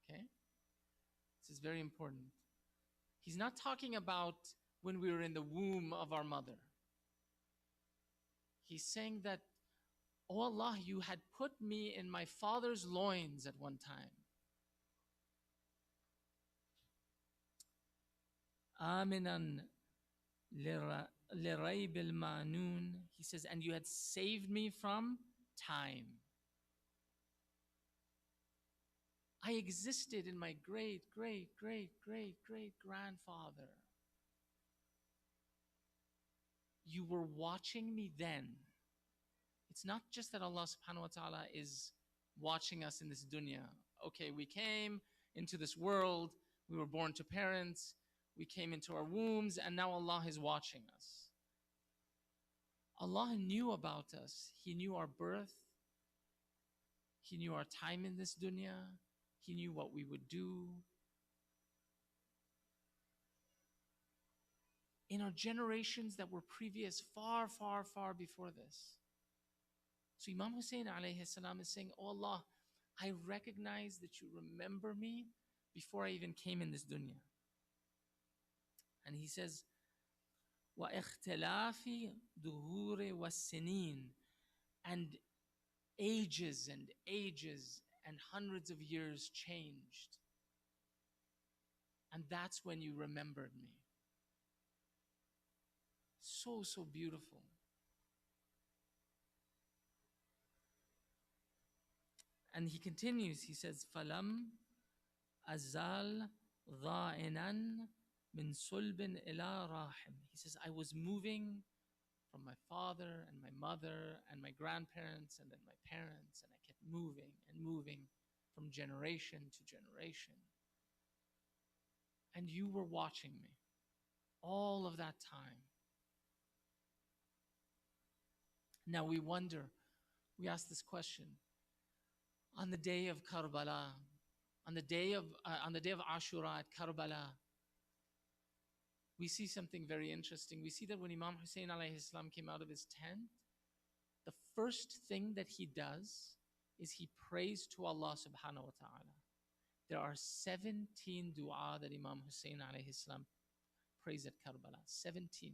Okay? This is very important. He's not talking about when we were in the womb of our mother. He's saying that, oh Allah, you had put me in my father's loins at one time. آمِنًا لِرَيْبِ الْمَعْنُونَ. He says, and you had saved me from time. I existed in my great, great, great, great, great grandfather. You were watching me then. It's not just that Allah subhanahu wa ta'ala is watching us in this dunya. Okay, we came into this world, we were born to parents, we came into our wombs, and now Allah is watching us. Allah knew about us. He knew our birth. He knew our time in this dunya. He knew what we would do. In our generations that were previous, far, far, far before this. So Imam Hussein alayhi salam is saying, oh Allah, I recognize that you remember me before I even came in this dunya. And he says, وَإِخْتِلَافِ دُهُورِ وَالسِّنِينَ. And ages and ages and hundreds of years changed. And that's when you remembered me. So, so beautiful. And he continues, he says, فَلَمْ أَزَالْ ضَائِنًا مِنْ صُلْبٍ إِلَىٰ رَاحِمٍ. He says, I was moving from my father and my mother and my grandparents and then my parents, and I kept moving and moving from generation to generation. And you were watching me all of that time. Now we wonder, we ask this question, on the day of Karbala, on the day of Ashura at Karbala, we see something very interesting. We see that when Imam Hussein alayhi salam came out of his tent, the first thing that he does is he prays to Allah subhanahu wa ta'ala. There are 17 dua that Imam Hussein alayhi salam prays at Karbala. 17.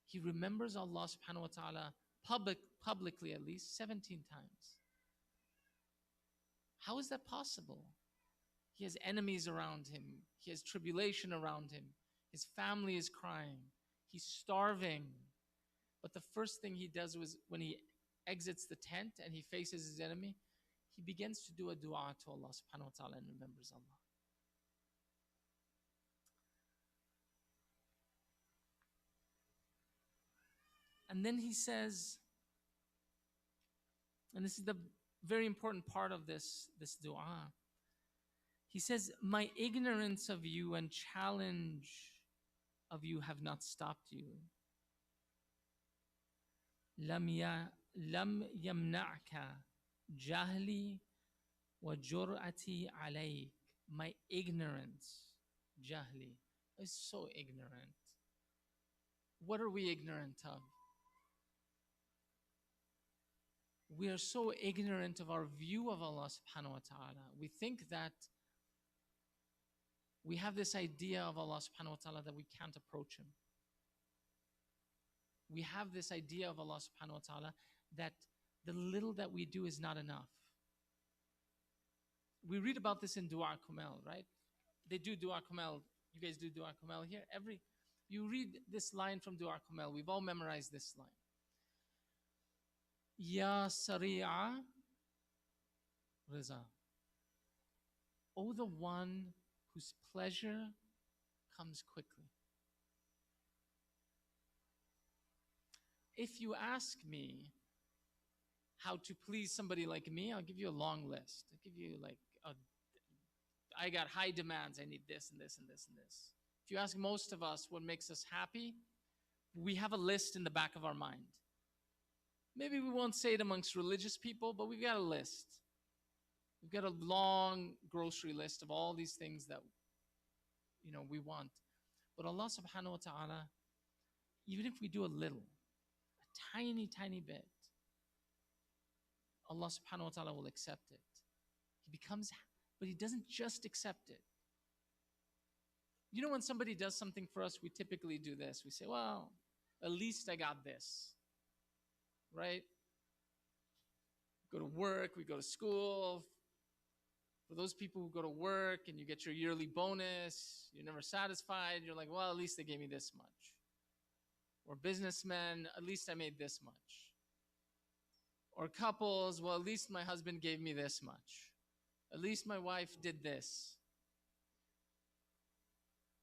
He remembers Allah subhanahu wa ta'ala publicly at least 17 times. How is that possible? He has enemies around him. He has tribulation around him. His family is crying. He's starving. But the first thing he does was when he exits the tent and he faces his enemy, he begins to do a dua to Allah subhanahu wa ta'ala and remembers Allah. And then he says, and this is the very important part of this dua. He says, my ignorance of you and challenge of you have not stopped you. لم يمنعك جهلي وجرأتي عليك. My ignorance, jahli, is so ignorant. What are we ignorant of? We are so ignorant of our view of Allah subhanahu wa ta'ala. We think that we have this idea of Allah subhanahu wa ta'ala that we can't approach him. We have this idea of Allah subhanahu wa ta'ala that the little that we do is not enough. We read about this in Dua Kumail, right? They do Dua Kumail. You guys do Dua Kumail here? You read this line from Dua Kumail. We've all memorized this line. Ya Sari'a Riza. Oh, the one whose pleasure comes quickly. If you ask me how to please somebody like me, I'll give you a long list. I'll give you I got high demands. I need this and this and this and this. If you ask most of us what makes us happy, we have a list in the back of our mind. Maybe we won't say it amongst religious people, but we've got a list. We've got a long grocery list of all these things that we want. But Allah subhanahu wa ta'ala, even if we do a little, a tiny, tiny bit, Allah subhanahu wa ta'ala will accept it. But He doesn't just accept it. When somebody does something for us, we typically do this. We say, well, at least I got this, right? We go to work, we go to school. For those people who go to work and you get your yearly bonus, you're never satisfied. You're like, well, at least they gave me this much. Or businessmen, at least I made this much. Or couples, well, at least my husband gave me this much. At least my wife did this.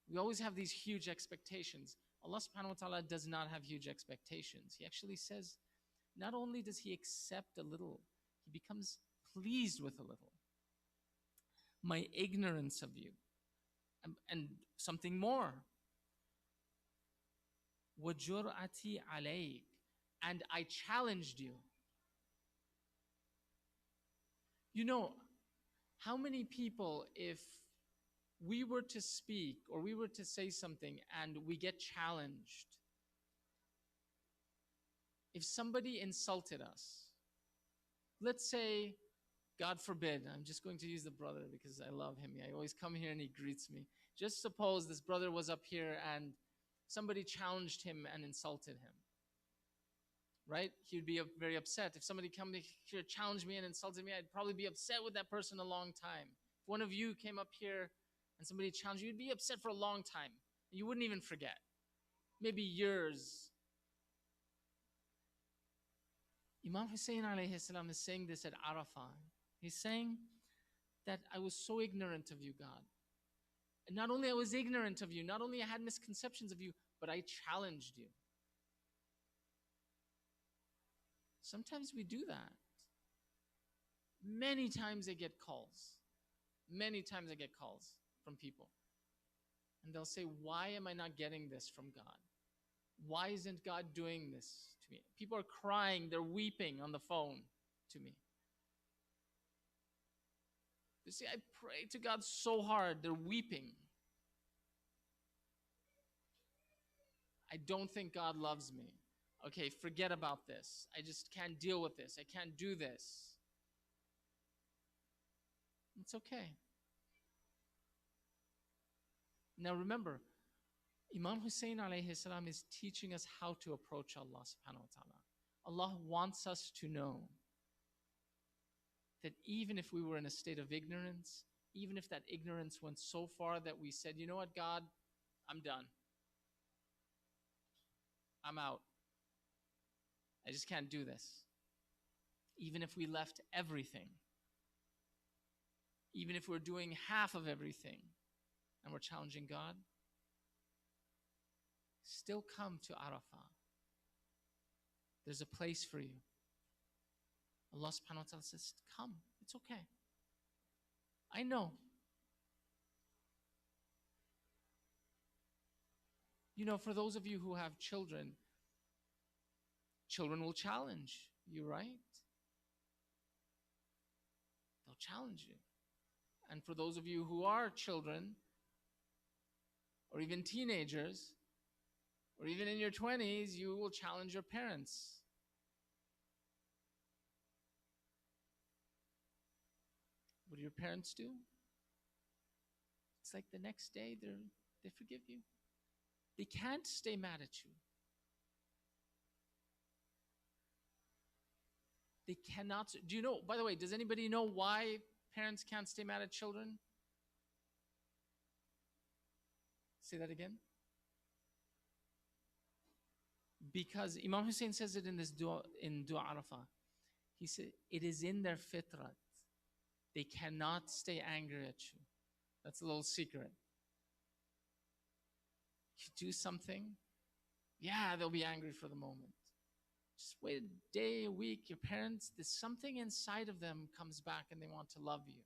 We always have these huge expectations. Allah subhanahu wa ta'ala does not have huge expectations. He actually says, not only does He accept a little, He becomes pleased with a little. My ignorance of you. And something more. وَجُرْأَتِي عَلَيْكَ. And I challenged you. How many people, if we were to speak or we were to say something and we get challenged, if somebody insulted us, let's say, God forbid, I'm just going to use the brother because I love him. I always come here and he greets me. Just suppose this brother was up here and somebody challenged him and insulted him. Right? He would be very upset. If somebody came here, challenged me and insulted me, I'd probably be upset with that person a long time. If one of you came up here and somebody challenged you, you'd be upset for a long time. You wouldn't even forget. Maybe years. Imam Hussein alayhi salam is saying this at Arafah. He's saying that I was so ignorant of you, God. And not only I was ignorant of you, not only I had misconceptions of you, but I challenged you. Sometimes we do that. Many times I get calls. Many times I get calls from people. And they'll say, why am I not getting this from God? Why isn't God doing this to me? People are crying, they're weeping on the phone to me. You see, I pray to God so hard, they're weeping. I don't think God loves me. Okay, forget about this. I just can't deal with this. I can't do this. It's okay. Now remember, Imam Hussein alayhi salam is teaching us how to approach Allah subhanahu wa ta'ala. Allah wants us to know that even if we were in a state of ignorance, even if that ignorance went so far that we said, you know what, God, I'm done. I'm out. I just can't do this. Even if we left everything, even if we're doing half of everything and we're challenging God, still come to Arafah. There's a place for you. Allah subhanahu wa ta'ala says, come, it's okay. I know. For those of you who have children, children will challenge you, right? They'll challenge you. And for those of you who are children, or even teenagers, or even in your 20s, you will challenge your parents. What do your parents do? It's like the next day they forgive you. They can't stay mad at you. They cannot. Do you know, by the way, does anybody know why parents can't stay mad at children? Say that again. Because Imam Hussein says it in this dua, in Dua Arafah. He said, it is in their fitrat. They cannot stay angry at you. That's a little secret. You do something, yeah, they'll be angry for the moment. Just wait a day, a week, your parents, there's something inside of them comes back and they want to love you.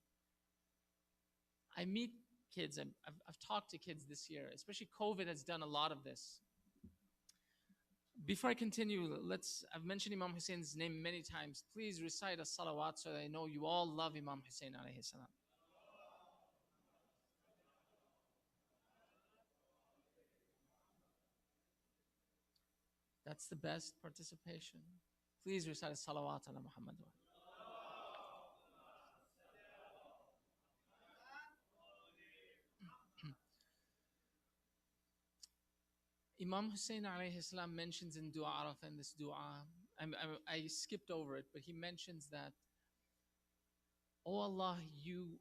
I meet kids, I've talked to kids this year, especially COVID has done a lot of this. Before I continue, I've mentioned Imam Hussein's name many times. Please recite a salawat so that I know you all love Imam Hussein alayhi salam. That's the best participation. Please recite a salawat ala Muhammad. Imam Hussein alayhi salam mentions in Dua Arafah, in this dua, I skipped over it, but he mentions that, oh Allah, you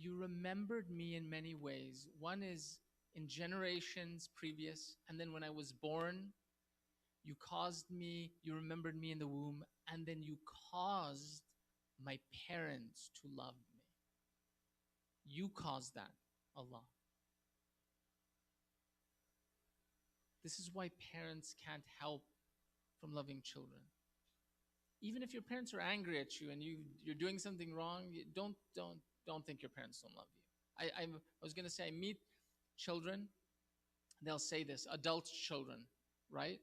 remembered me in many ways. One is in generations previous, and then when I was born, you remembered me in the womb, and then you caused my parents to love me. You caused that, Allah. This is why parents can't help from loving children. Even if your parents are angry at you and you're doing something wrong, don't think your parents don't love you. I was gonna say, I meet children, they'll say this, adult children, right?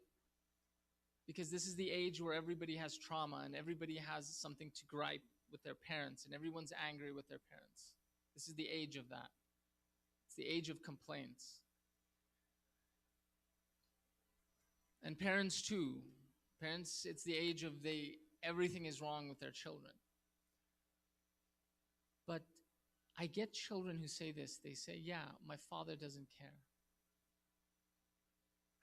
Because this is the age where everybody has trauma and everybody has something to gripe with their parents and everyone's angry with their parents. This is the age of that. It's the age of complaints. And parents too. Parents, it's the age of everything is wrong with their children. But I get children who say this. They say, yeah, my father doesn't care.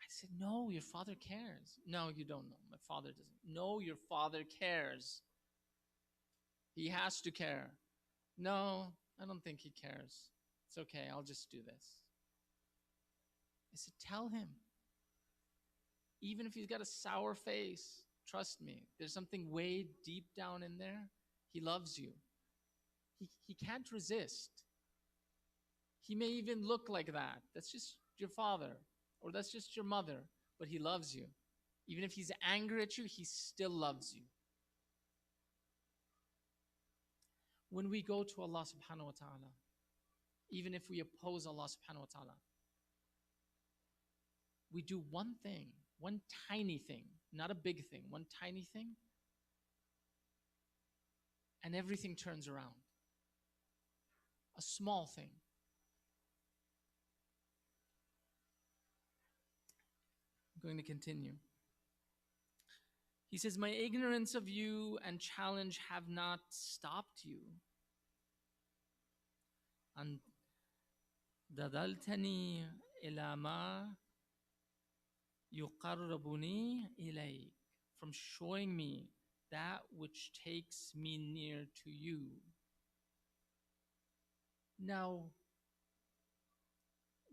I said, no, your father cares. No, you don't know. My father doesn't. No, your father cares. He has to care. No, I don't think he cares. It's okay, I'll just do this. I said, tell him. Even if he's got a sour face, trust me, there's something way deep down in there. He loves you. He can't resist. He may even look like that. That's just your father, or that's just your mother, but he loves you. Even if he's angry at you, he still loves you. When we go to Allah subhanahu wa ta'ala, even if we oppose Allah subhanahu wa ta'ala, we do one thing, one tiny thing, not a big thing, one tiny thing, and everything turns around. A small thing. I'm going to continue. He says, my ignorance of you and challenge have not stopped you. And dadaltani ila ma yuqarrabuni ilayk, from showing me that which takes me near to you. Now,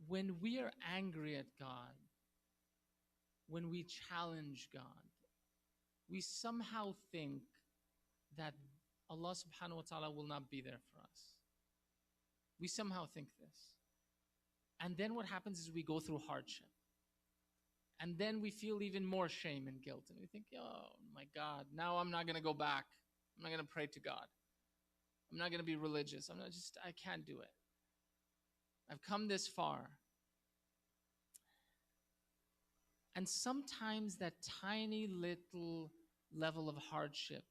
when we are angry at God, when we challenge God, we somehow think that Allah subhanahu wa ta'ala will not be there for us. We somehow think this. And then what happens is we go through hardship. And then we feel even more shame and guilt. And we think, oh my God, now I'm not going to go back. I'm not going to pray to God. I'm not going to be religious. I can't do it. I've come this far. And sometimes that tiny little level of hardship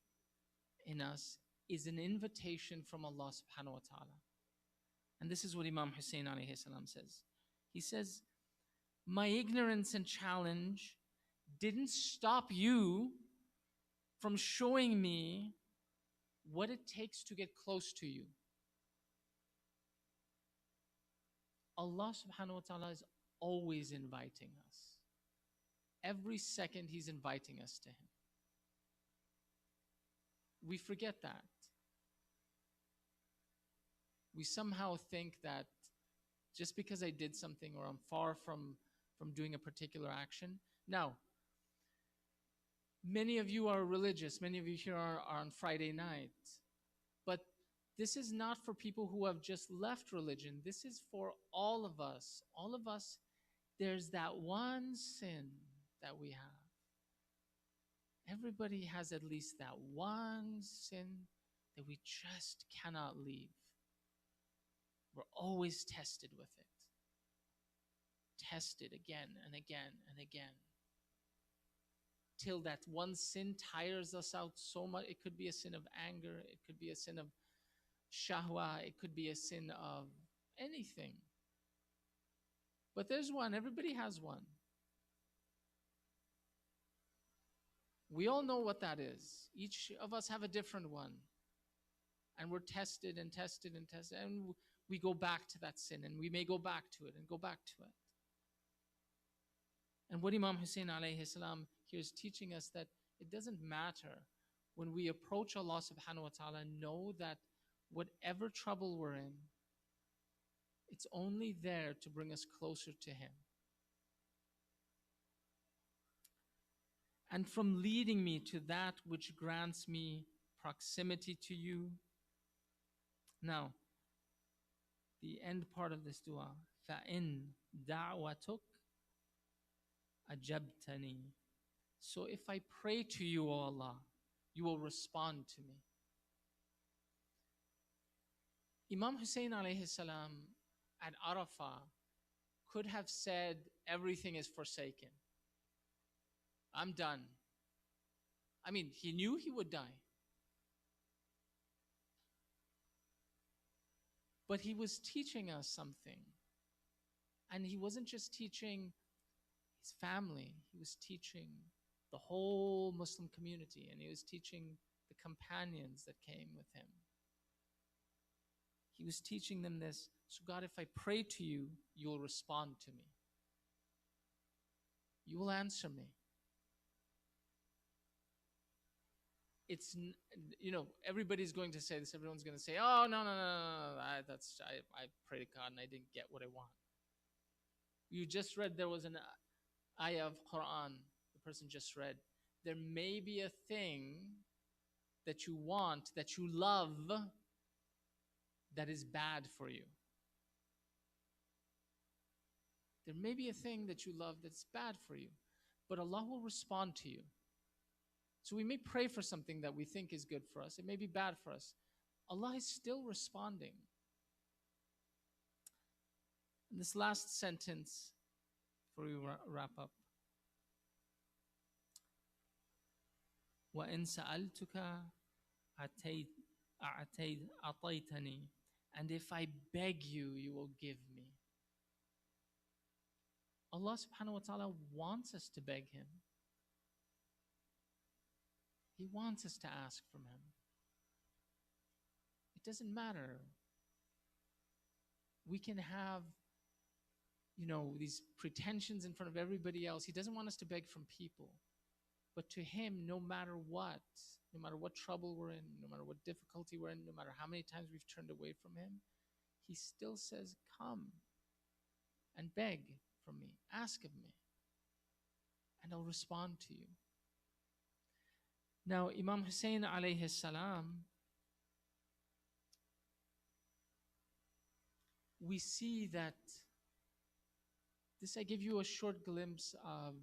in us is an invitation from Allah subhanahu wa ta'ala. And this is what Imam Hussein alayhi salam says. He says, my ignorance and challenge didn't stop you from showing me what it takes to get close to you. Allah subhanahu wa ta'ala is always inviting us. Every second He's inviting us to Him. We forget that. We somehow think that just because I did something or I'm far from doing a particular action. Now, many of you are religious. Many of you here are on Friday night. But this is not for people who have just left religion. This is for all of us. All of us, there's that one sin that we have. Everybody has at least that one sin that we just cannot leave. We're always tested with it. Tested again and again and again. till that one sin tires us out so much. It could be a sin of anger, it could be a sin of shahwa, it could be a sin of anything. But there's one, everybody has one. We all know what that is. Each of us have a different one. And we're tested and tested and tested. And we go back to that sin. And we may go back to it and go back to it. And what Imam Hussein alayhi salam here is teaching us that it doesn't matter. When we approach Allah subhanahu wa ta'ala, know that whatever trouble we're in, it's only there to bring us closer to Him. And from leading me to that which grants me proximity to you. Now, the end part of this dua, فَإِن دَعْوَتُكْ أَجَبْتَنِي. So if I pray to you, O Allah, you will respond to me. Imam Hussein alayhi salam at Arafah could have said, everything is forsaken. I'm done. I mean, he knew he would die. But he was teaching us something. And he wasn't just teaching his family, he was teaching the whole Muslim community, and he was teaching the companions that came with him. He was teaching them this. So God, if I pray to you, you will respond to me. You will answer me. It's, everybody's going to say this. Everyone's going to say, oh, no. I prayed to God and I didn't get what I want. You just read, there was an ayah of Quran, the person just read. There may be a thing that you want, that you love, that is bad for you. There may be a thing that you love that's bad for you, but Allah will respond to you. So we may pray for something that we think is good for us. It may be bad for us. Allah is still responding. And this last sentence, before we wrap up. وَإِن سَأَلْتُكَ أَعْطَيْتَنِي. And if I beg you, you will give me. Allah subhanahu wa ta'ala wants us to beg Him. He wants us to ask from Him. It doesn't matter. We can have, these pretensions in front of everybody else. He doesn't want us to beg from people. But to Him, no matter what trouble we're in, no matter what difficulty we're in, no matter how many times we've turned away from Him, He still says, come and beg from me, ask of me, and I'll respond to you. Now, Imam Hussein alayhi salam, we see that this, I give you a short glimpse of,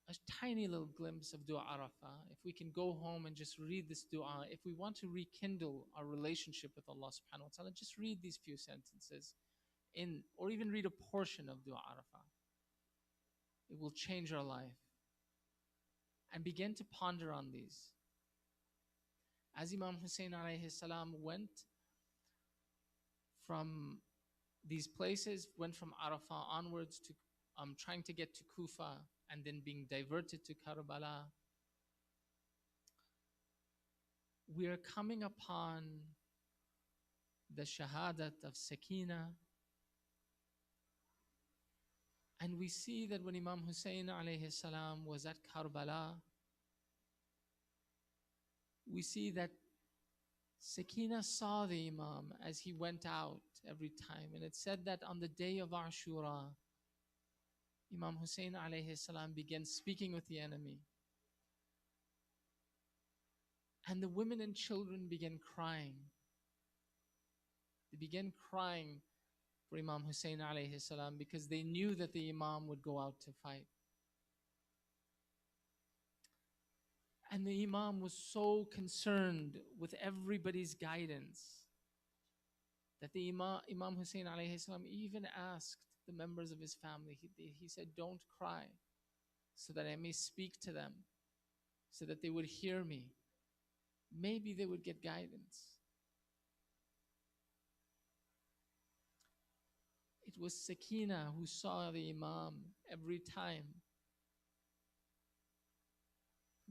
a tiny little glimpse of Dua Arafah. If we can go home and just read this dua, if we want to rekindle our relationship with Allah subhanahu wa ta'ala, just read these few sentences or even read a portion of Dua Arafah. It will change our life. And begin to ponder on these. As Imam Hussein alayhi salam went from these places, went from Arafah onwards to trying to get to Kufa and then being diverted to Karbala, we are coming upon the shahadat of Sakina. And we see that when Imam Hussein alayhi salam was at Karbala, we see that Sakina saw the Imam as he went out every time. And it said that on the day of Ashura, Imam Hussein alayhi salam began speaking with the enemy. And the women and children began crying. They began crying for Imam Hussein alayhi salam because they knew that the Imam would go out to fight. And the Imam was so concerned with everybody's guidance that the Imam Hussein alayhi salam even asked the members of his family, he said, don't cry. so that I may speak to them, so that they would hear me. Maybe they would get guidance. It was Sakina who saw the Imam every time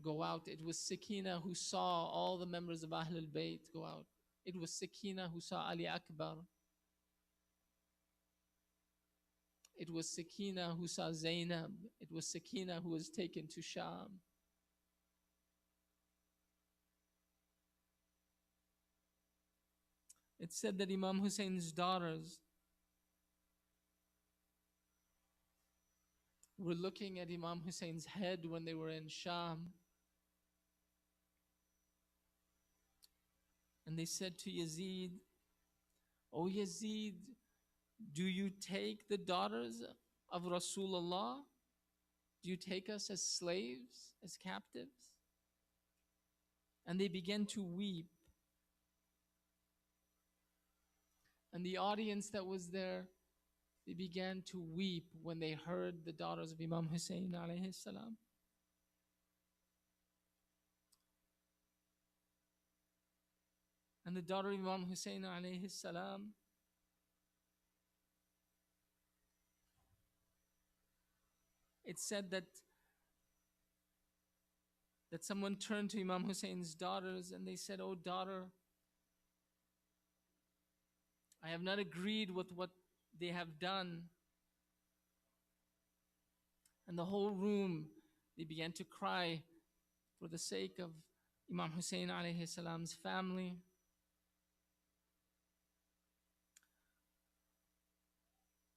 go out. It was Sakina who saw all the members of Ahlul Bayt go out. It was Sakina who saw Ali Akbar. It was Sakina who saw Zainab. It was Sakina who was taken to Sham. It said that Imam Hussein's daughters were looking at Imam Hussein's head when they were in Sham. And they said to Yazid, "O Yazid, do you take the daughters of Rasulullah? Do you take us as slaves, as captives?" And they began to weep. And the audience that was there, they began to weep when they heard the daughters of Imam Hussein alayhi salam. And the daughter of Imam Hussein alayhi salam, it said that someone turned to Imam Hussein's daughters and they said, "Oh daughter, I have not agreed with what they have done." And the whole room, they began to cry for the sake of Imam Hussein alayhi salam's family.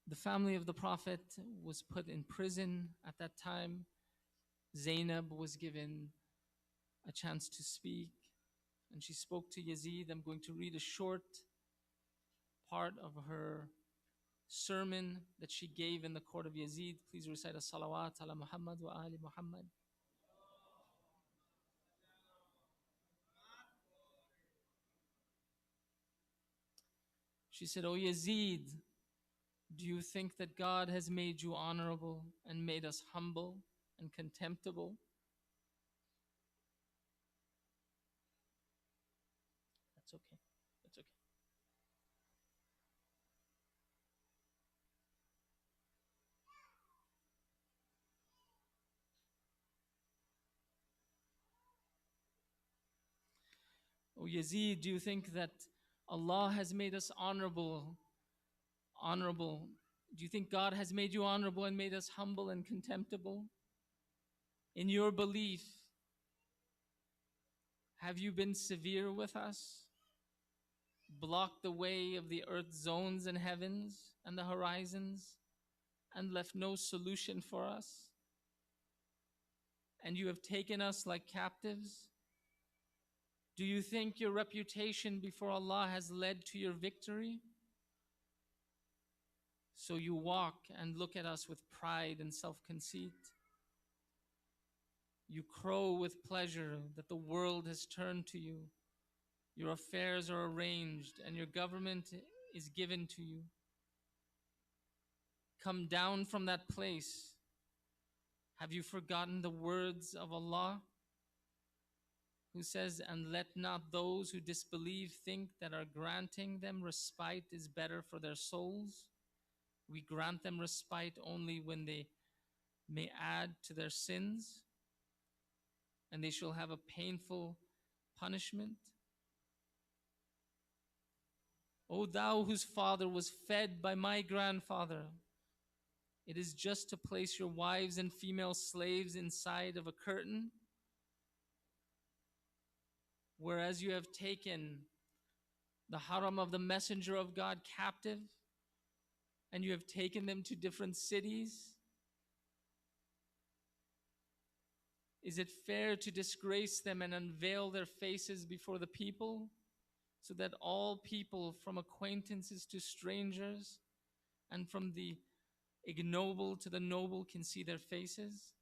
The family of the Prophet was put in prison at that time. Zainab was given a chance to speak, and she spoke to Yazid. I'm going to read a short part of her sermon that she gave in the court of Yazid. Please recite a salawat ala Muhammad wa ali Muhammad. She said, "O Yazid, do you think that God has made you honorable and made us humble and contemptible? That's okay. That's okay. O Yazid, do you think that Allah has made us honorable? Do you think God has made you honorable and made us humble and contemptible? In your belief, have you been severe with us? Blocked the way of the earth's zones and heavens and the horizons and left no solution for us? And you have taken us like captives? Do you think your reputation before Allah has led to your victory? So you walk and look at us with pride and self-conceit. You crow with pleasure that the world has turned to you. Your affairs are arranged and your government is given to you. Come down from that place. Have you forgotten the words of Allah, who says, "And let not those who disbelieve think that our granting them respite is better for their souls. We grant them respite only when they may add to their sins, and they shall have a painful punishment." O thou whose father was fed by my grandfather, it is just to place your wives and female slaves inside of a curtain, whereas you have taken the haram of the Messenger of God captive, and you have taken them to different cities. Is it fair to disgrace them and unveil their faces before the people, so that all people, from acquaintances to strangers, and from the ignoble to the noble, can see their faces,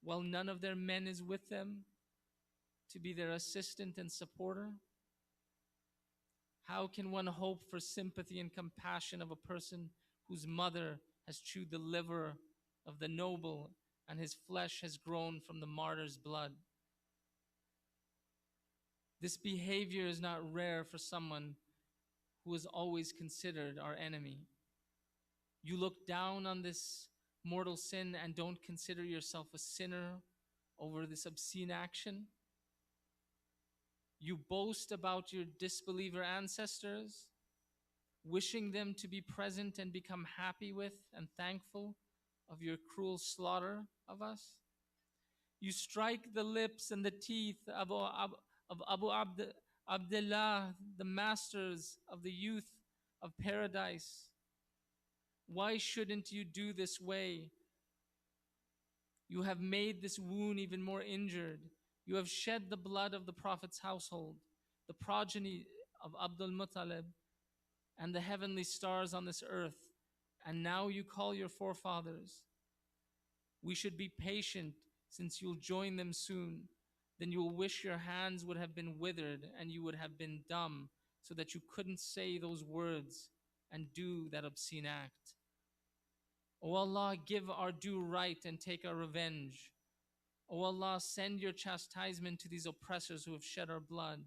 while none of their men is with them to be their assistant and supporter? How can one hope for sympathy and compassion of a person whose mother has chewed the liver of the noble and his flesh has grown from the martyr's blood. This behavior is not rare for someone who is always considered our enemy. You look down on this mortal sin and don't consider yourself a sinner over this obscene action. You boast about your disbeliever ancestors, wishing them to be present and become happy with and thankful of your cruel slaughter of us. You strike the lips and the teeth of Abu Abdullah, the masters of the youth of paradise. Why shouldn't you do this way? You have made this wound even more injured. You have shed the blood of the Prophet's household, the progeny of Abdul Muttalib, and the heavenly stars on this earth, and now you call your forefathers. We should be patient, since you'll join them soon. Then you will wish your hands would have been withered and you would have been dumb, so that you couldn't say those words and do that obscene act. O Allah, give our due right and take our revenge. O Allah, send your chastisement to these oppressors who have shed our blood.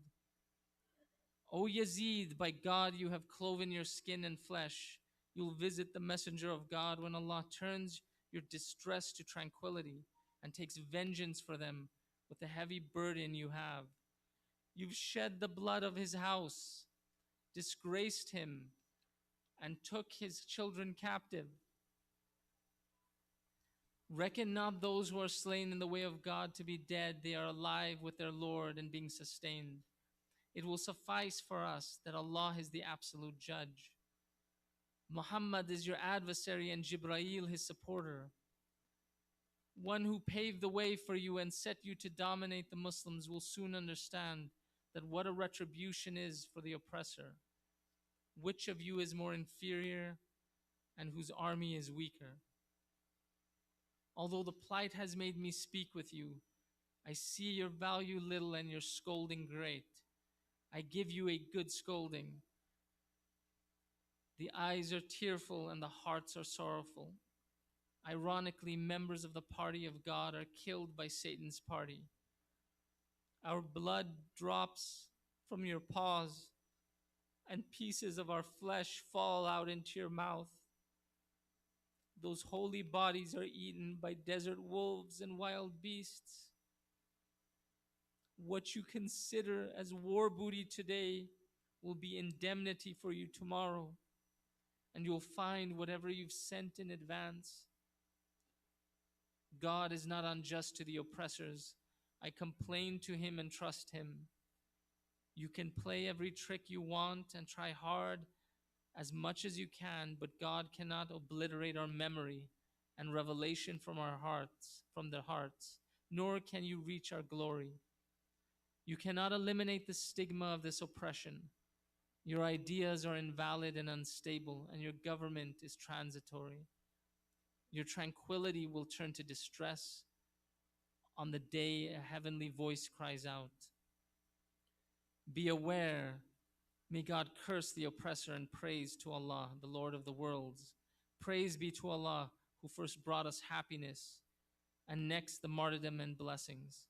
O Yazid, by God you have cloven your skin and flesh. You'll visit the messenger of God when Allah turns your distress to tranquility and takes vengeance for them with the heavy burden you have. You've shed the blood of his house, disgraced him, and took his children captive. Reckon not those who are slain in the way of God to be dead. They are alive with their Lord and being sustained. It will suffice for us that Allah is the absolute judge. Muhammad is your adversary and Jibreel his supporter. One who paved the way for you and set you to dominate the Muslims will soon understand that what a retribution is for the oppressor. Which of you is more inferior and whose army is weaker? Although the plight has made me speak with you, I see your value little and your scolding great. I give you a good scolding. The eyes are tearful and the hearts are sorrowful. Ironically, members of the party of God are killed by Satan's party. Our blood drops from your paws, and pieces of our flesh fall out into your mouth. Those holy bodies are eaten by desert wolves and wild beasts. What you consider as war booty today will be indemnity for you tomorrow, and you'll find whatever you've sent in advance. God is not unjust to the oppressors. I complain to him and trust him. You can play every trick you want and try hard as much as you can, but God cannot obliterate our memory and revelation from our hearts, nor can you reach our glory. You cannot eliminate the stigma of this oppression. Your ideas are invalid and unstable, and your government is transitory. Your tranquility will turn to distress on the day a heavenly voice cries out. Be aware. May God curse the oppressor and praise to Allah, the Lord of the worlds. Praise be to Allah, who first brought us happiness, and next the martyrdom and blessings.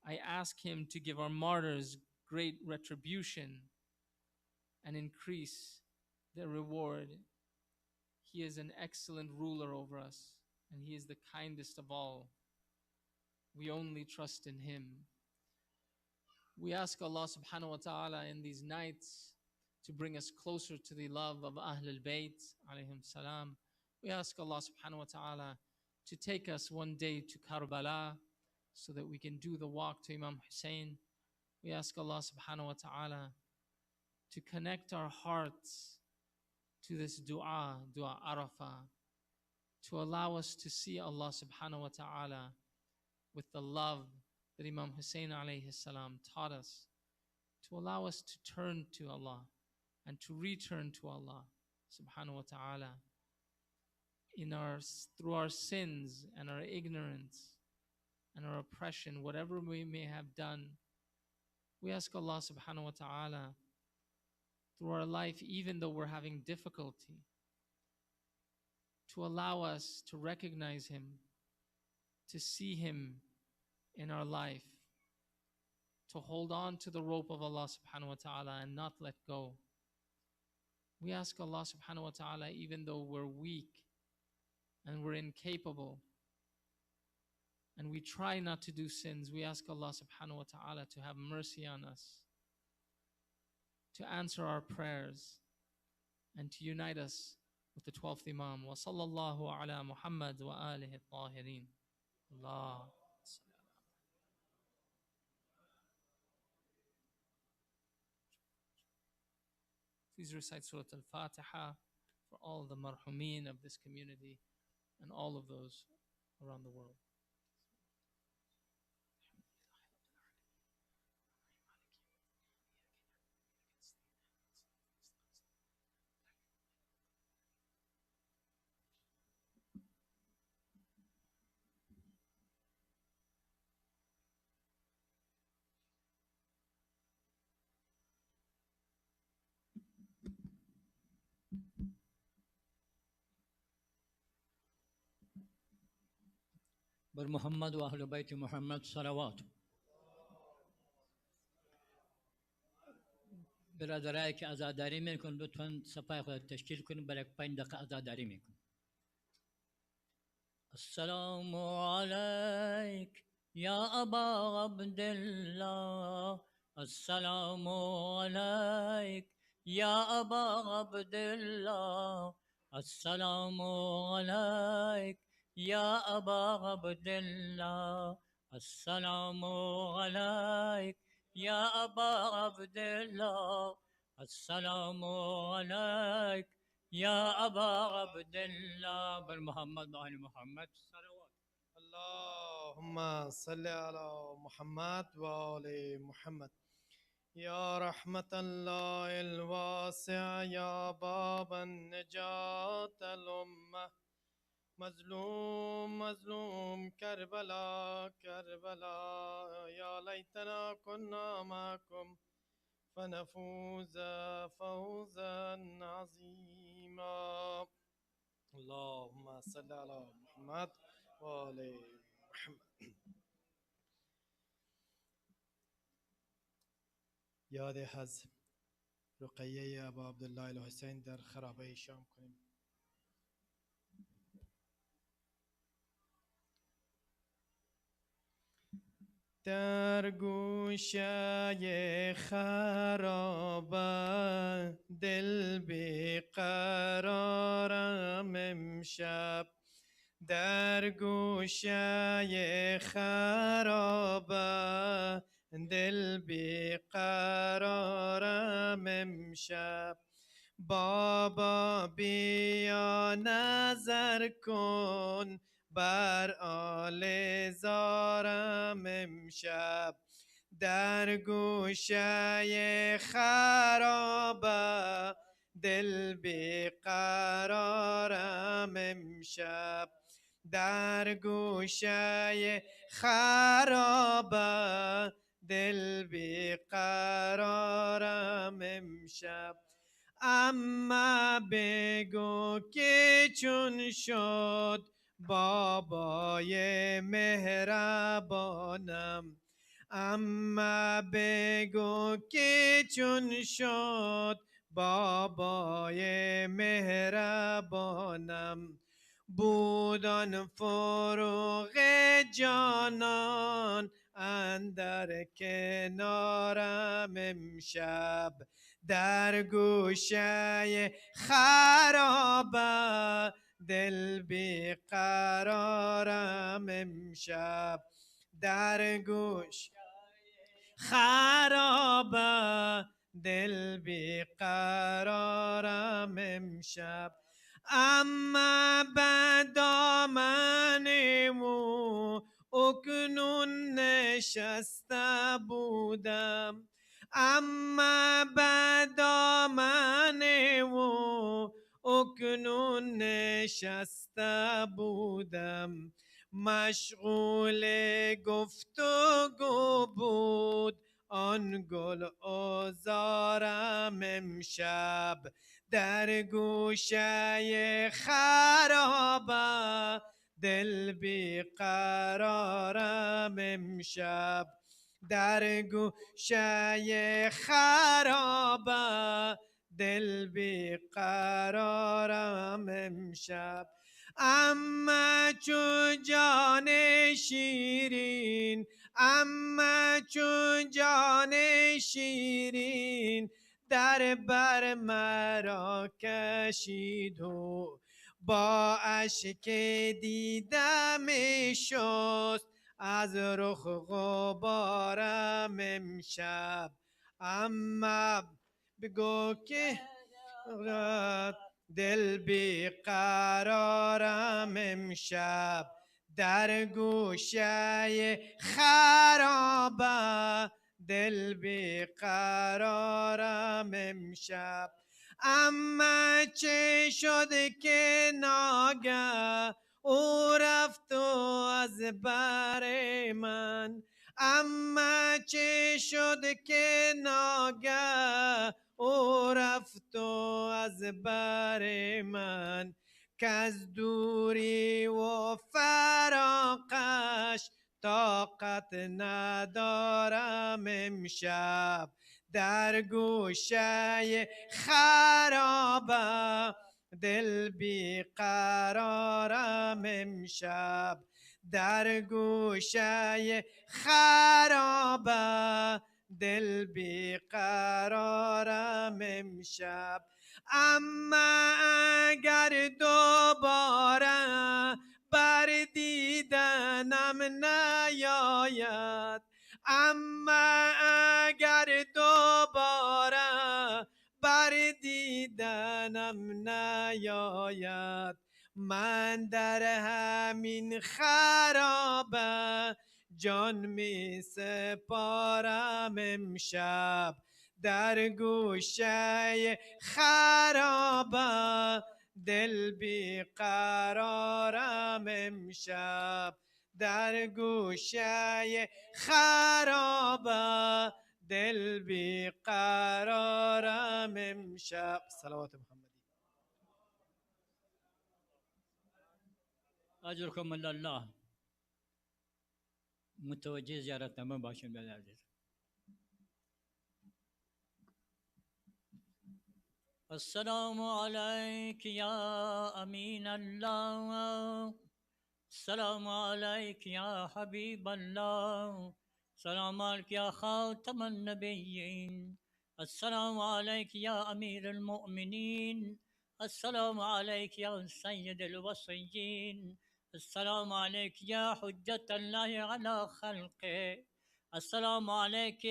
I ask him to give our martyrs great retribution and increase their reward. He is an excellent ruler over us, and he is the kindest of all. We only trust in him. We ask Allah subhanahu wa ta'ala in these nights to bring us closer to the love of Ahlul Bayt alayhim salam. We ask Allah subhanahu wa ta'ala to take us one day to Karbala so that we can do the walk to Imam Hussein. We ask Allah subhanahu wa ta'ala to connect our hearts to this dua Arafah, to allow us to see Allah subhanahu wa ta'ala with the love that Imam Hussein alayhi salam taught us, to allow us to turn to Allah and to return to Allah subhanahu wa ta'ala through our sins and our ignorance and our oppression, whatever we may have done. We ask Allah subhanahu wa ta'ala through our life, even though we're having difficulty, to allow us to recognize him to see Him in our life, to hold on to the rope of Allah subhanahu wa ta'ala and not let go. We ask Allah subhanahu wa ta'ala, even though we're weak and we're incapable and we try not to do sins, we ask Allah subhanahu wa ta'ala to have mercy on us, to answer our prayers, and to unite us with the 12th Imam. Wa sallallahu ala Muhammad wa alihi tahirin. Allah. Please recite Surah Al-Fatiha for all the marhumin of this community and all of those around the world. بر محمد و اهل بیت محمد صلوات. برادرایی که عزاداری میکن لطفاً صفحه خود تشکیل کنید، برای 5 دقیقه عزاداری میکن. السلام علیک یا ابا عبدالله، السلام علیک یا ابا عبدالله، السلام علیک یا ابا عبدالله، السلام علیک یا ابا عبدالله، السلام علیک یا ابا عبدالله. بر محمد و آل محمد صلوات. اللهم صل على محمد وآل محمد. يا رحمة الله الواسع، يا باب النجاة الأمة، مظلوم مظلوم كربلاء كربلاء، يا ليتنا كنا معكم فنفوز فوزا عظيما. اللهم صل على محمد وآل محمد. یاد از رقیه ابا عبدالله الحسین در خرابه شام کنیم. در گوشه خرابه دل بیقرارم امشب، در گوشه خرابه دل بیقرارم امشب. بابا بیا نظر کن بر آل زارم امشب، در گوشه خرابه دل بیقرارم امشب، در گوشه خرابه دل بیقرارم امشب. اما بگو که چون شد بابای مهربانم، اما بگو که چون شد بابای مهربانم. بودن فروغ جانان اندر کنارم امشب، در گوشه خرابه دل بیقرارم امشب، در گوش خرابه دل بیقرارم امشب. اما به دامن او اکنون نشسته بودم، اما به دامن او اکنون نشسته بودم. مشغول گفتگو بود آن گل آزارم امشب، در گوشه خرابه دل بیقرارم امشب در گوشه خرابه دل بیقرارم امشب اما چون جان شیرین اما چون جان شیرین در بر مرا کشید و با اشک دیدم شست از رخ غبارم امشب اما بگو که دل بیقرارم امشب در گوشه خرابه دل بیقرارم امشب اما چه شد که ناگه او رفت و از بر من اما چه شد که ناگه او رفت و از بر من که از دوری و فراقش طاقت ندارم امشب در گوشه خرابه دل بیقرارم امشب در گوشه خرابه دل بیقرارم امشب اما اگر دوباره بر دیدنم نیاید اما اگر دوباره بر دیدنم نیاید من در همین خرابه جان می سپارم امشب در گوشه خرابه دل بیقرارم امشب در گوشه خرابه دل بیقرارم امشب صلوات محمدی أجركم من الله متوجه زيارة ما باشن بالعزيز السلام عليك يا أمين الله السلام عليك يا حبيب الله السلام عليك يا خاتم النبيين السلام عليك يا أمير المؤمنين السلام عليك يا سيد الوصيين السلام عليك يا حجة الله على خلقه السلام عليك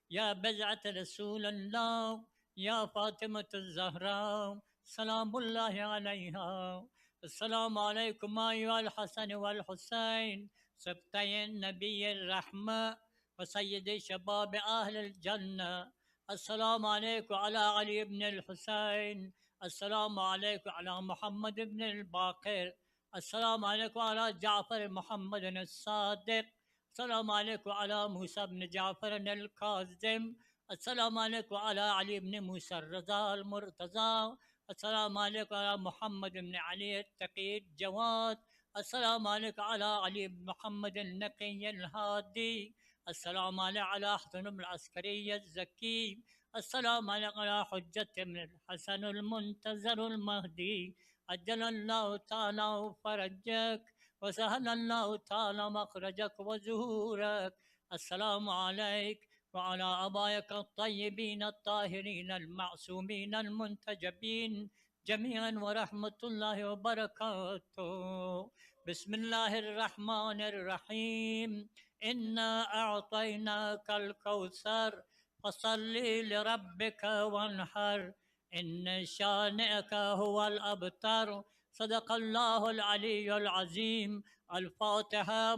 يا بزعة رسول الله يا فاطمة الزهراء سلام الله عليها السلام عليكم أيها الحسن والحسين سبتي النبي الرحمة وسيد شباب أهل الجنة السلام عليكم على علي بن الحسين السلام عليكم على محمد بن الباقر السلام عليكم على جعفر محمد الصادق السلام عليكم على موسى بن جعفر الكاظم السلام عليكم على علي بن موسى الرضا المرتضى السلام عليكم على محمد بن علي التقي الجواد السلام عليكم على علي بن محمد النقي الهادي السلام عليكم على حسن بن العسكري الزكي السلام عليكم على حجة بن الحسن المنتظر المهدي أجل الله تعالى فرجك وسهل الله تعالى مخرجك وزهورك السلام عليك وعلى أبائك الطيبين الطاهرين المعصومين المنتجبين جميعا ورحمة الله وبركاته بسم الله الرحمن الرحيم إنا أعطيناك الكوثر فصل لربك وانحر إن شانئك هو الأبتر صدق الله العلي العظيم الفاتحة